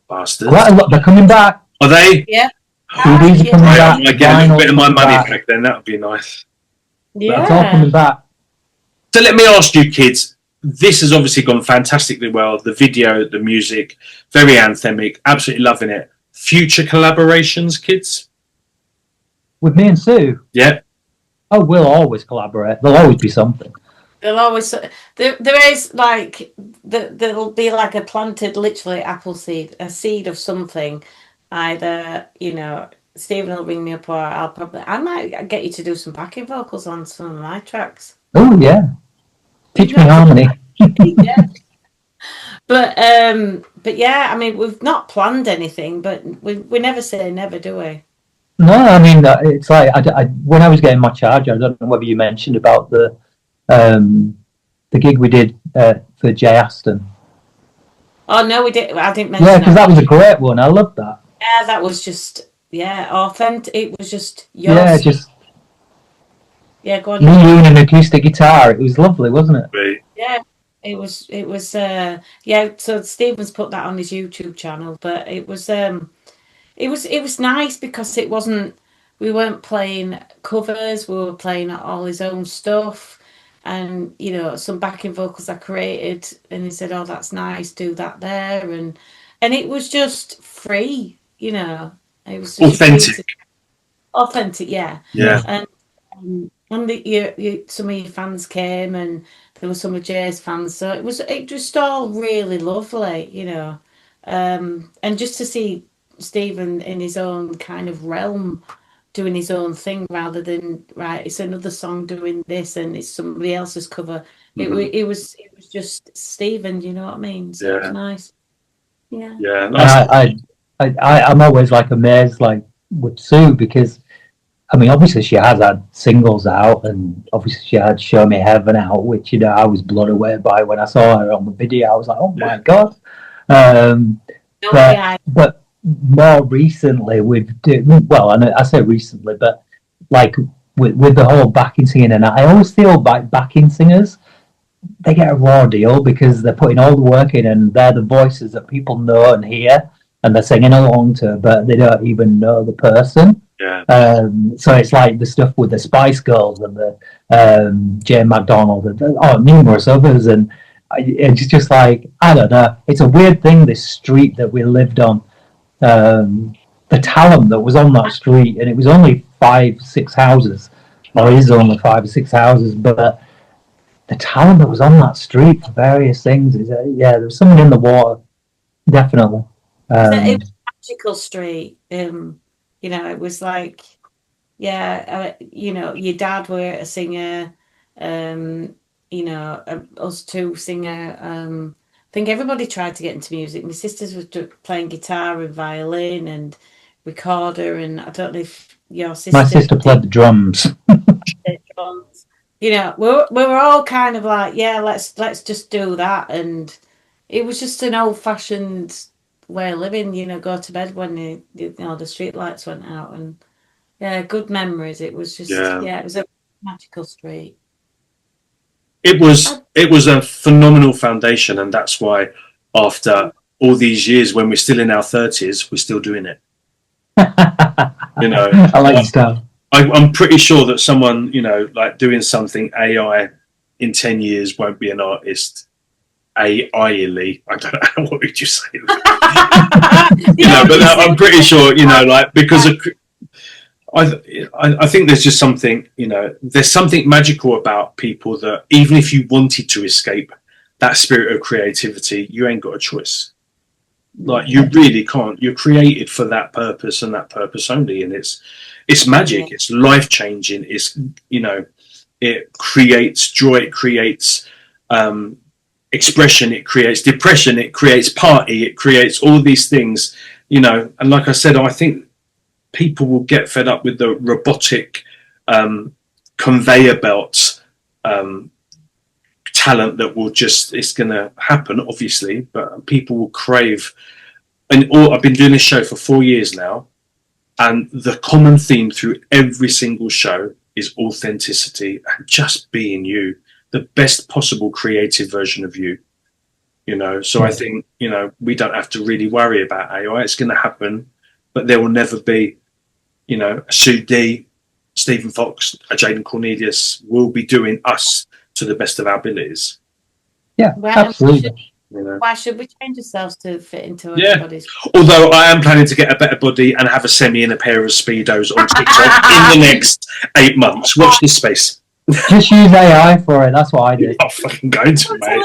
Bastards. Quite a lot. They're coming back. Are they? Yeah. CDs are coming back. I might get a little bit of my money back then. That would be nice. Yeah. It's all coming back. So let me ask you, kids. This has obviously gone fantastically well. The video, the music, very anthemic. Absolutely loving it. Future collaborations, kids? With me and Sue? Yeah. Oh, we'll always collaborate. There'll always be something. There'll always there is like there'll be like a planted, literally Appleseed, a seed of something. Either, you know, Stephen will ring me up, or I might get you to do some backing vocals on some of my tracks. Oh yeah, teach me harmony. Yeah. But yeah, I mean, we've not planned anything, but we never say never, do we? No, I mean, it's like I when I was getting my charger, I don't know whether you mentioned about the gig we did for Jay Aston. Oh no, we did. I didn't mention. Yeah, because that was a great one. I loved that. Yeah, that was just authentic. It was just yours. Yeah, just go on. me and an acoustic guitar. It was lovely, wasn't it? Right. Yeah, it was. So Stephen's put that on his YouTube channel, but it was nice because it wasn't. We weren't playing covers. We were playing all his own stuff, and you know, some backing vocals I created, and he said, "Oh, that's nice, do that there," and it was just free, you know. It was just authentic, yeah. And some of your fans came, and there were some of Jay's fans, so it was just all really lovely, you know. And just to see Stephen in his own kind of realm doing his own thing, rather than right, it's another song doing this and it's somebody else's cover. It was just Stephen, you know what I mean? So it was nice. Yeah. Nice. I'm always like amazed, like with Sue, because I mean, obviously she has had singles out, and obviously she had "Show Me Heaven" out, which, you know, I was blown away by when I saw her on the video. I was like, oh my god. But more recently, and I say recently, but like with the whole backing singing, and I always feel like backing singers, they get a raw deal because they're putting all the work in, and they're the voices that people know and hear, and they're singing along to, but they don't even know the person. So it's like the stuff with the Spice Girls and the Jane McDonald and numerous others, and it's just like, I don't know. It's a weird thing, this street that we lived on. The talent that was on that street, and it was only 5-6 houses, or is only 5 or 6 houses, but the talent that was on that street for various things is there was something in the water, definitely. It was a magical street. You know, it was like, you know, your dad were a singer, you know, us two singer. I think everybody tried to get into music. My sisters were playing guitar and violin and recorder, and I don't know if your sister. My sister played the drums. You know, we were all kind of like, yeah, let's just do that, and it was just an old-fashioned way of living. You know, go to bed when the street lights went out, and good memories. It was just it was a magical street. It was a phenomenal foundation, and that's why after all these years, when we're still in our 30s, we're still doing it. You know, I like stuff. I'm pretty sure that someone, you know, like doing something AI in 10 years won't be an artist. AI-ly, I don't know, what would you say? You know, but I'm pretty sure, you know, like, because of, I think there's just something, you know, there's something magical about people that even if you wanted to escape that spirit of creativity, you ain't got a choice. Like, you really can't. You're created for that purpose and that purpose only, and it's magic. It's life changing. It's, you know, it creates joy. It creates expression. It creates depression. It creates party. It creates all these things, you know. And like I said, I think people will get fed up with the robotic conveyor belts talent that will just, it's going to happen, obviously, but people will crave. And I've been doing this show for 4 years now, and the common theme through every single show is authenticity and just being you, the best possible creative version of you, you know. So I think, you know, we don't have to really worry about AI. It's going to happen, but there will never be, you know, a Sue Dee, Stephen Fox, a Jaden Cornelius will be doing us to the best of our abilities. Yeah, absolutely. Why should we change ourselves to fit into everybody's? Although I am planning to get a better body and have a semi in a pair of Speedos on TikTok in the next 8 months. Watch this space. Just use AI for it. That's what I did. I'm fucking going to, mate.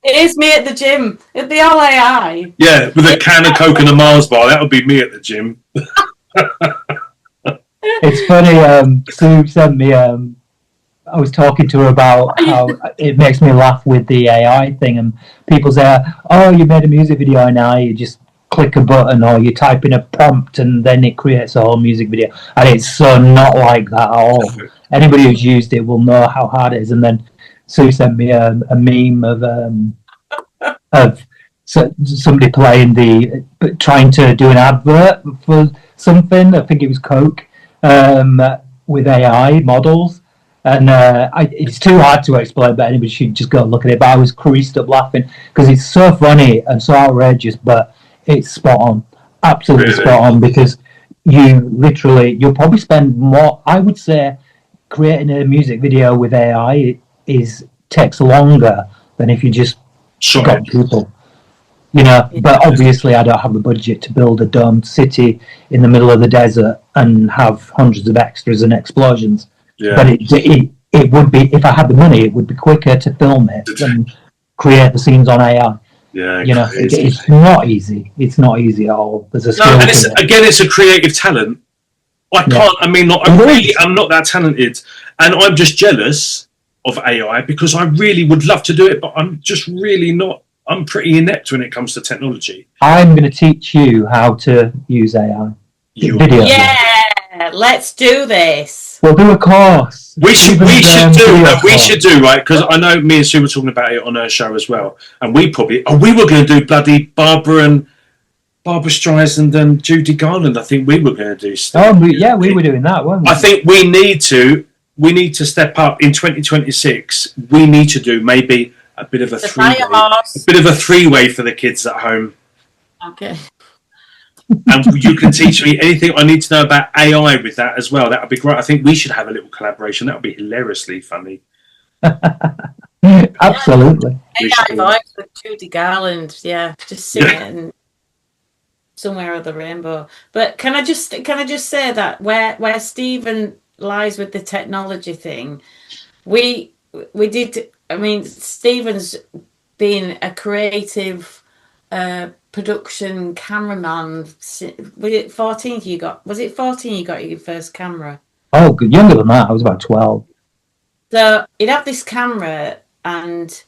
It is me at the gym. It'd be all AI. Yeah, with a can of Coke and a Mars bar. That would be me at the gym. It's funny. Sue sent me. I was talking to her about how it makes me laugh with the AI thing, and people say, "Oh, you made a music video now. You just click a button, or you type in a prompt, and then it creates a whole music video." And it's so not like that at all. Anybody who's used it will know how hard it is. And then Sue sent me a meme of somebody trying to do an advert for something. I think it was Coke, with AI models. And it's too hard to explain, but anybody should just go and look at it. But I was creased up laughing because it's so funny and so outrageous, but it's spot on, absolutely spot on. Because you'll probably spend more, I would say, creating a music video with AI takes longer than if you just got people. You know, but obviously I don't have the budget to build a domed city in the middle of the desert and have hundreds of extras and explosions. Yeah. But it would be, if I had the money, it would be quicker to film it than create the scenes on AI. Yeah, you know, it's not easy. It's not easy at all. There's a skill and to it's a creative talent. I can't. I mean, I'm not that talented, and I'm just jealous of AI because I really would love to do it, but I'm just really not. I'm pretty inept when it comes to technology. I'm going to teach you how to use AI. Video. Yeah, let's do this. We'll do a course. We should do right, because I know me and Sue were talking about it on her show as well, and we were going to do bloody Barbara Streisand and Judy Garland. I think we were going to do stuff. We were doing that, weren't we? I think we need to step up in 2026. We need to do maybe a bit of a three-way for the kids at home. Okay. And you can teach me anything I need to know about AI with that as well. That would be great. I think we should have a little collaboration. That would be hilariously funny. Absolutely. AI voice with Judy Garland, just sing it and somewhere of the rainbow. But can I just say that where Stephen lies with the technology thing, we did. I mean, Stephen's being a creative production cameraman. Was it 14 you got? Was it 14 you got your first camera? Oh, good. Younger than that. I was about 12. So he'd have this camera and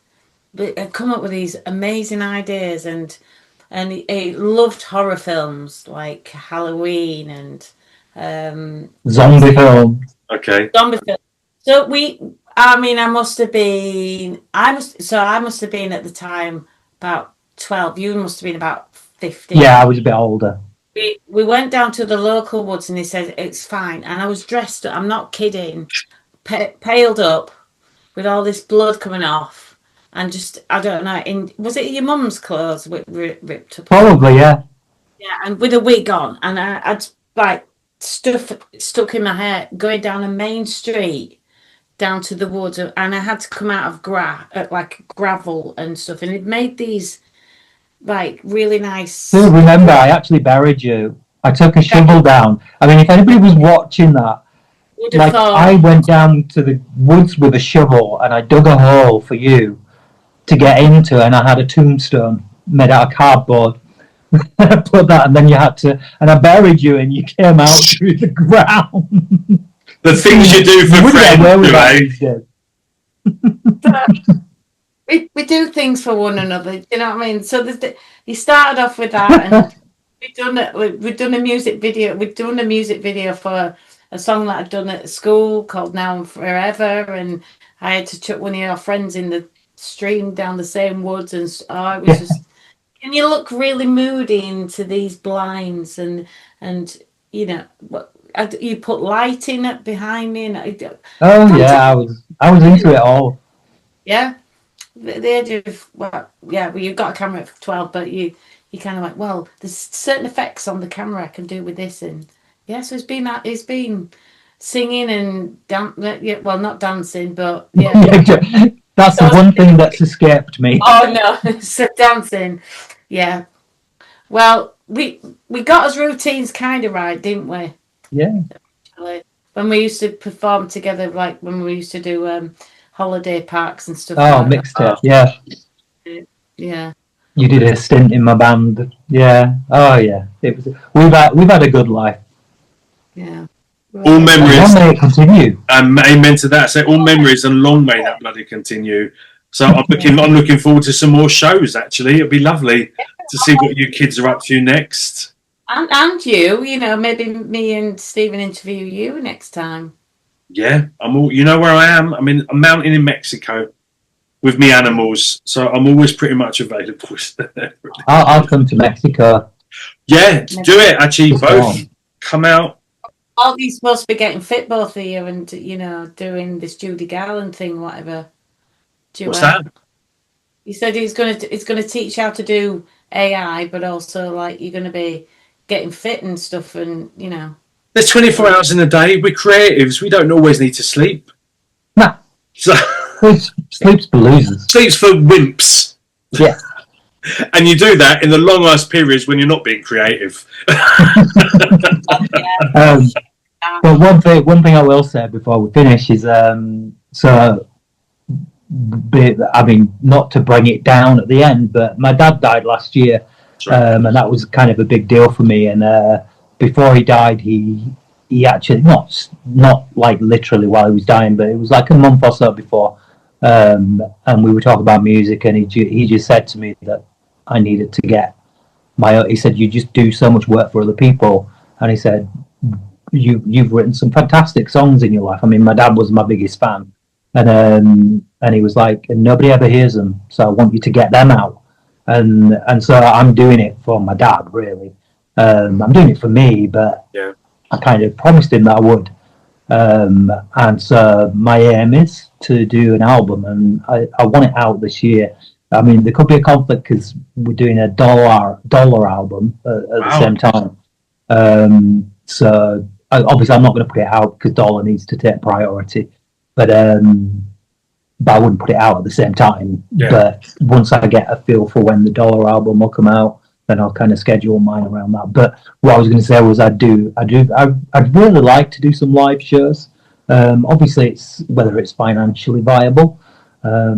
come up with these amazing ideas, and he loved horror films like Halloween and zombie film. Okay. Zombie film. So I must have been at the time about 12. You must have been about 15. Yeah, I was a bit older. We went down to the local woods and he said, it's fine. And I was dressed up, I'm not kidding, paled up with all this blood coming off. And just, I don't know, was it your mum's clothes ripped up? Probably, yeah. Yeah, and with a wig on. And I'd like stuff stuck in my hair going down a main street down to the woods. And I had to come out of gravel and stuff. And it made these like really nice. Do remember, I actually buried you. I took a shovel down. I mean, if anybody was watching that, I went down to the woods with a shovel and I dug a hole for you to get into, and I had a tombstone made out of cardboard. I put that, and then you had to, and I buried you, and you came out through the ground. The things you do for friends, we do things for one another, you know what I mean? So he started off with that, and we've done a music video. We've done a music video for a song that I'd done at school called Now and Forever, and I had to chuck one of your friends in the stream down the same woods, and it was just. And you look really moody into these blinds, and you know you put lighting behind me, and I was into it all. Yeah. The age of you've got a camera at 12, but you kind of like, well, there's certain effects on the camera I can do with this, and so it's been singing and well, not dancing, but that's the one thing that's escaped me. Oh no, so dancing, yeah. Well, we got us routines kind of right, didn't we? Yeah. When we used to perform together, like when we used to do holiday parks and stuff. Oh, mixtape, yeah. Yeah. You did a stint in my band, yeah. Oh, yeah. It was. We've had a good life. Yeah. All memories. Long may it continue. Amen to that. So all memories, and long may that bloody continue. So I'm looking forward to some more shows. Actually, it'll be lovely to see what you kids are up to next. And you know, maybe me and Stephen interview you next time. Yeah, you know where I am. I'm in a mountain in Mexico with me animals, so I'm always pretty much available. I'll come to Mexico. Yeah, do it. Actually, both come out. All these supposed to be getting fit, both of you, and you know, doing this Judy Garland thing, whatever. What's that? He said he's going to teach how to do AI, but also like you're going to be getting fit and stuff, and you know. There's 24 hours in a day. We're creatives. We don't always need to sleep. Nah, So sleep's for losers. sleep's for wimps. Yeah. And you do that in the long ass periods when you're not being creative. But one thing I will say before we finish is not to bring it down at the end, but my dad died last year, and that was kind of a big deal for me. And before he died, he actually not like literally while he was dying, but it was like a month or so before, and we were talking about music, and he just said to me that I needed to get he said, you just do so much work for other people, and he said, you've written some fantastic songs in your life. I mean, my dad was my biggest fan, and he was like, and nobody ever hears them, so I want you to get them out. And so I'm doing it for my dad, really. I'm doing it for me, but I kind of promised him that I would. And so my aim is to do an album, and I want it out this year. I mean, there could be a conflict because we're doing a dollar album at the same time. So obviously I'm not going to put it out because dollar needs to take priority, but I wouldn't put it out at the same time. But once I get a feel for when the dollar album will come out, then I'll kind of schedule mine around that. But what I was going to say was I'd really like to do some live shows. Obviously it's whether it's financially viable.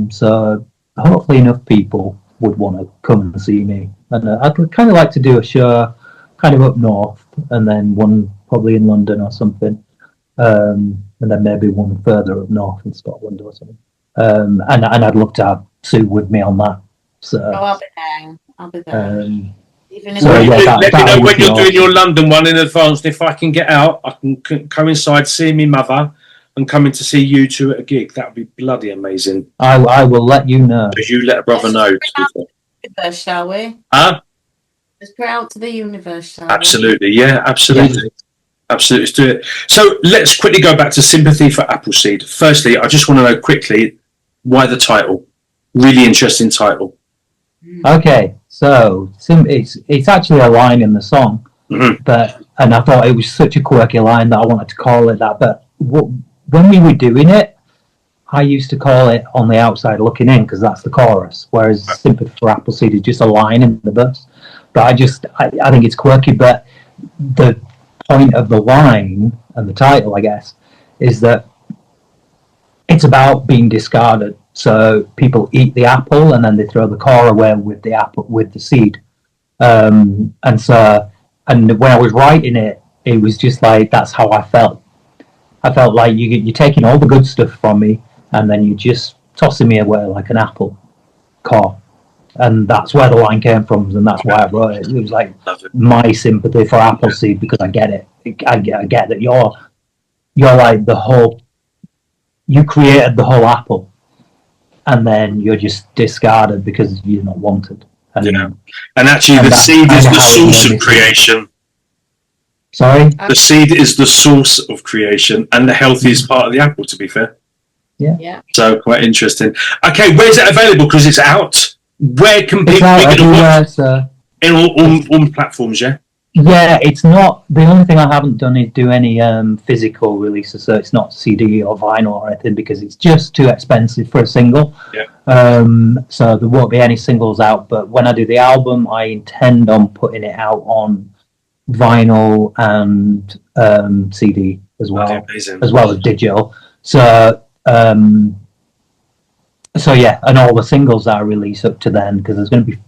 So hopefully enough people would want to come and see me, and I'd kind of like to do a show kind of up north, and then one probably in London or something, and then maybe one further up north in Scotland or something. And I'd love to have Sue with me on that. So I'll be there. Even if Let me know when you're doing your London one in advance. If I can get out, I can coincide seeing my mother and coming to see you two at a gig. That would be bloody amazing. I will let you know. Because you let a brother know. universe, shall we? Huh? Let's put it out to the universe, shall Absolutely, yeah, absolutely. Yeah. Absolutely, let's do it. So let's quickly go back to Sympathy for Appleseed. Firstly, I just want to know quickly why the title. Really interesting title. Okay, so it's actually a line in the song, and I thought it was such a quirky line that I wanted to call it that. But when we were doing it, I used to call it On the Outside Looking In because that's the chorus, whereas Sympathy for Appleseed is just a line in the verse. But I think it's quirky. But the point of the line and the title, I guess, is that it's about being discarded. So people eat the apple and then they throw the core away with the apple, with the seed. And when I was writing it, it was just like, that's how I felt. I felt like you're taking all the good stuff from me and then you're just tossing me away like an apple core. And that's where the line came from, and that's why I wrote it. It was like my sympathy for Appleseed, because I get it. I get that you're like you created the whole apple, and then you're just discarded because you're not wanted. And actually, the seed is the source of creation. Sorry? The seed is the source of creation, and the healthiest part of the apple, to be fair. Yeah. So, quite interesting. Okay, where's it available? Because it's out. Where can people pick it up? In all platforms, yeah? Yeah, it's not. The only thing I haven't done is do any physical releases, so it's not CD or vinyl or anything because it's just too expensive for a single. Yeah. So there won't be any singles out, but when I do the album, I intend on putting it out on vinyl and CD as well, as well as digital. So yeah, and all the singles that I release up to then, because there's going to be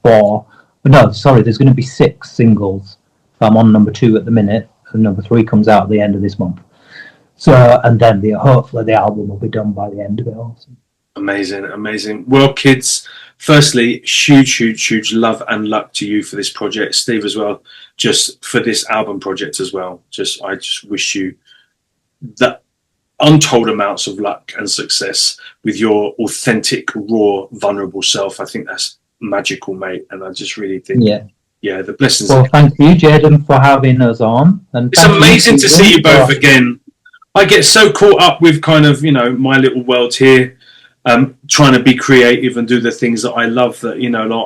there's going to be 6 singles. I'm on number 2 at the minute, and number 3 comes out at the end of this month. So, and then hopefully the album will be done by the end of it also. Amazing. Well, kids, firstly, huge love and luck to you for this project. Steve as well, just for this album project as well. I just wish you that untold amounts of luck and success with your authentic, raw, vulnerable self. I think that's magical, mate. And I just really think, the blessings. Well, thank you, Jaden, for having us on. And it's amazing to see you both again. I get so caught up with kind of, my little world here, trying to be creative and do the things that I love that,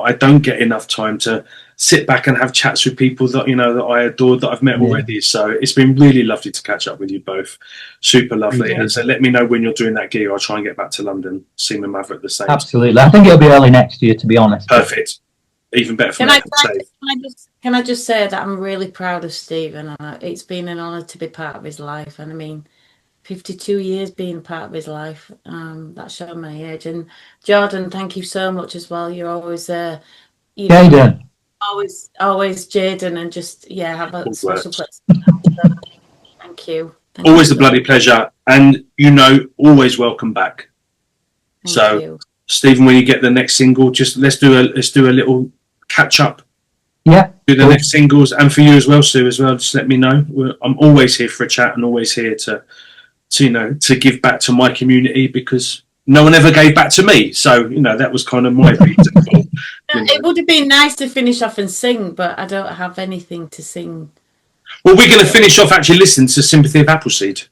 I don't get enough time to sit back and have chats with people that that I adored, that I've met already. So it's been really lovely to catch up with you both. Super lovely. And so let me know when you're doing that gig. I'll try and get back to London, see my mother at the same time. Absolutely. I think it'll be early next year, to be honest. Perfect. Even better for me. Can I just say that I'm really proud of Stephen. It's been an honour to be part of his life. And I mean, 52 years being part of his life. That showed my age. And Jordan, thank you so much as well. You're always Jaden. Always Jaden, and just have a special place. Thank you. Always a bloody pleasure, and always welcome back. Thank you. Stephen, when you get the next single, just let's do a little catch up. Yeah. Do the next singles, and for you as well, Sue, as well. Just let me know. I'm always here for a chat, and always here to give back to my community, because no one ever gave back to me. So, that was kind of my reason. It would have been nice to finish off and sing, but I don't have anything to sing. Well, we're going to finish off actually listening to Sympathy of Appleseed.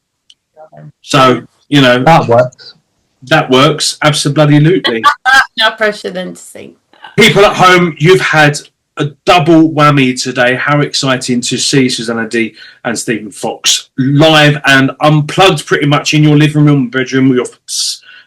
So, that works. That works. Absolutely. No pressure then to sing. People at home, you've had a double whammy today. How exciting to see Suzanna Dee and Stephen Fox live and unplugged, pretty much in your living room, bedroom,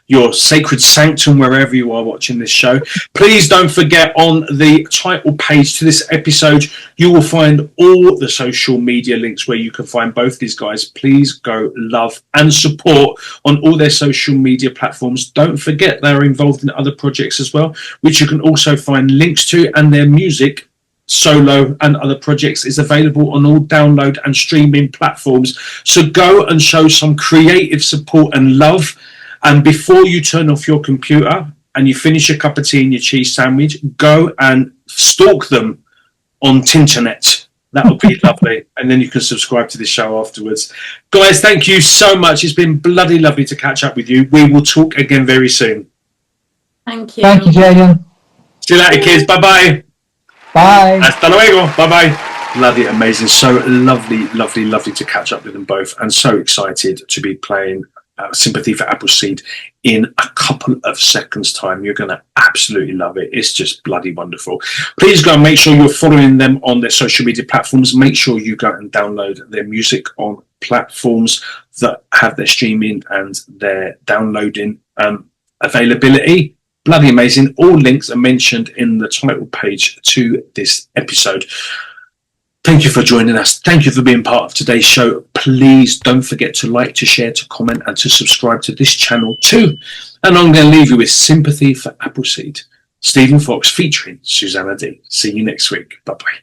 your sacred sanctum, wherever you are watching this show. Please don't forget, on the title page to this episode, you will find all the social media links where you can find both these guys. Please go love and support on all their social media platforms. Don't forget they're involved in other projects as well, which you can also find links to, and their music, solo and other projects, is available on all download and streaming platforms. So go and show some creative support and love. And before you turn off your computer and you finish your cup of tea and your cheese sandwich, go and stalk them on Tinternet. That would be lovely. And then you can subscribe to the show afterwards. Guys, thank you so much. It's been bloody lovely to catch up with you. We will talk again very soon. Thank you. Thank you, Jaden. See you later, kids. Bye-bye. Bye. Hasta luego. Bye-bye. Bloody amazing. So lovely, lovely, lovely to catch up with them both. And so excited to be playing Sympathy for Appleseed in a couple of seconds time. You're going to absolutely love it. It's just bloody wonderful. Please go and make sure you're following them on their social media platforms. Make sure you go and download their music on platforms that have their streaming and their downloading availability. Bloody amazing. All links are mentioned in the title page to this episode. Thank you for joining us. Thank you for being part of today's show. Please don't forget to like, to share, to comment, and to subscribe to this channel too. And I'm going to leave you with Sympathy for Appleseed. Stephen Fox featuring Suzanna Dee. See you next week. Bye-bye.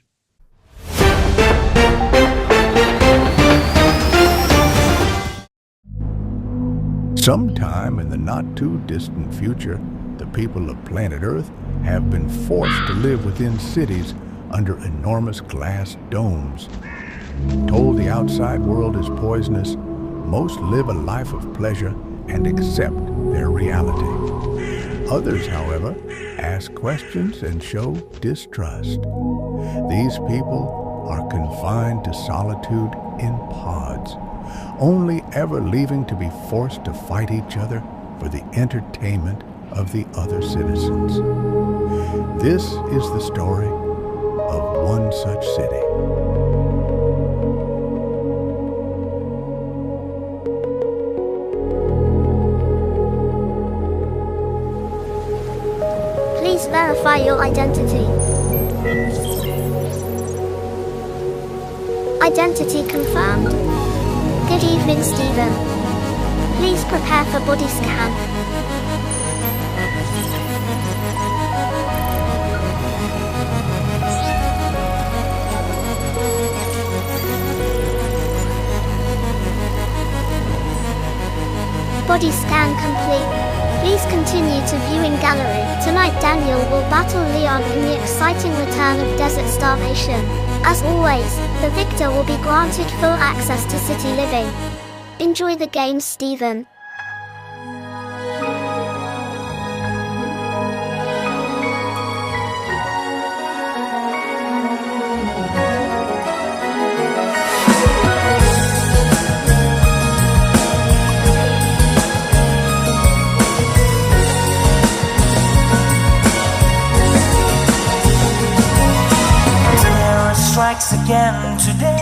Sometime in the not-too-distant future, the people of planet Earth have been forced to live within cities under enormous glass domes. Told the outside world is poisonous, most live a life of pleasure and accept their reality. Others, however, ask questions and show distrust. These people are confined to solitude in pods, only ever leaving to be forced to fight each other for the entertainment of the other citizens. This is the story of one such city. Please verify your identity. Identity confirmed. Good evening, Stephen. Please prepare for body scan. Body scan complete. Please continue to viewing gallery. Tonight Daniel will battle Leon in the exciting return of Desert Starvation. As always, the victor will be granted full access to city living. Enjoy the game, Stephen. strikes again today.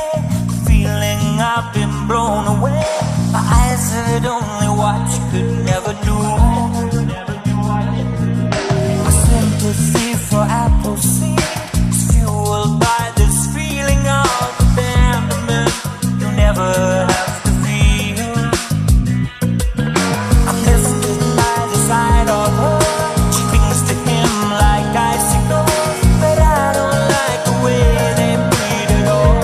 Feeling I've been blown away. My eyes had only what you could never do. My sympathy for Appleseed is fueled by this feeling of abandonment you never have to feel. I'm lifted by the sight of her. She clings to him like icicles, but I don't like the way they bleed at all.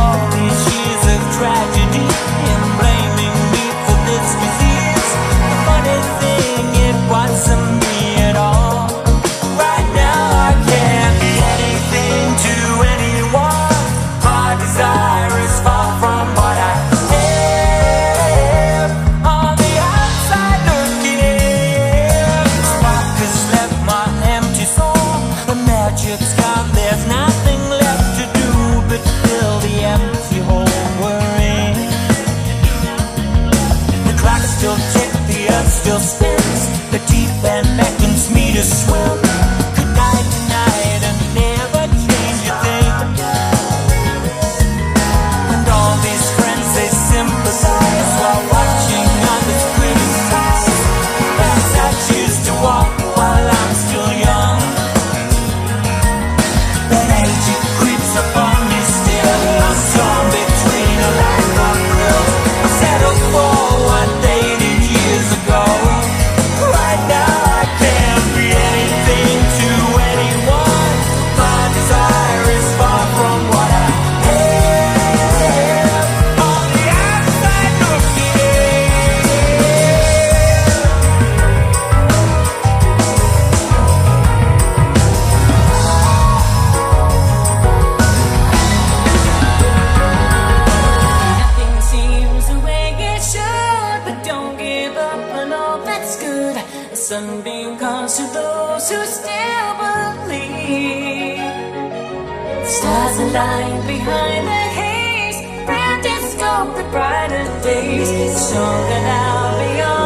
All these years of tragedy and blaming me for this disease. The funny thing, it wasn't me at all. Right now I can't be anything to anyone. My desire is far from what I have. On the outside looking in, the spark has left my empty soul. The magic's gone, there's nothing left to do but fill the empty hole we're in. The clock still ticks, the earth still spins. The deep end beckons me to swim. Good night tonight and never change a thing. And all these friends, they sympathize while watching others criticize. As I choose to walk while I'm still young. That age, it creeps upon me still. I'm torn between a lack of grills. I settled for what they did years ago. Right now I can't be anything to anyone. My desire is far from what I have. On the outside looking Nothing seems the way it should, but don't give up on all that's good. A sunbeam comes to those who still believe. Stars align behind the haze, brand and scope the brighter days. Stronger now beyond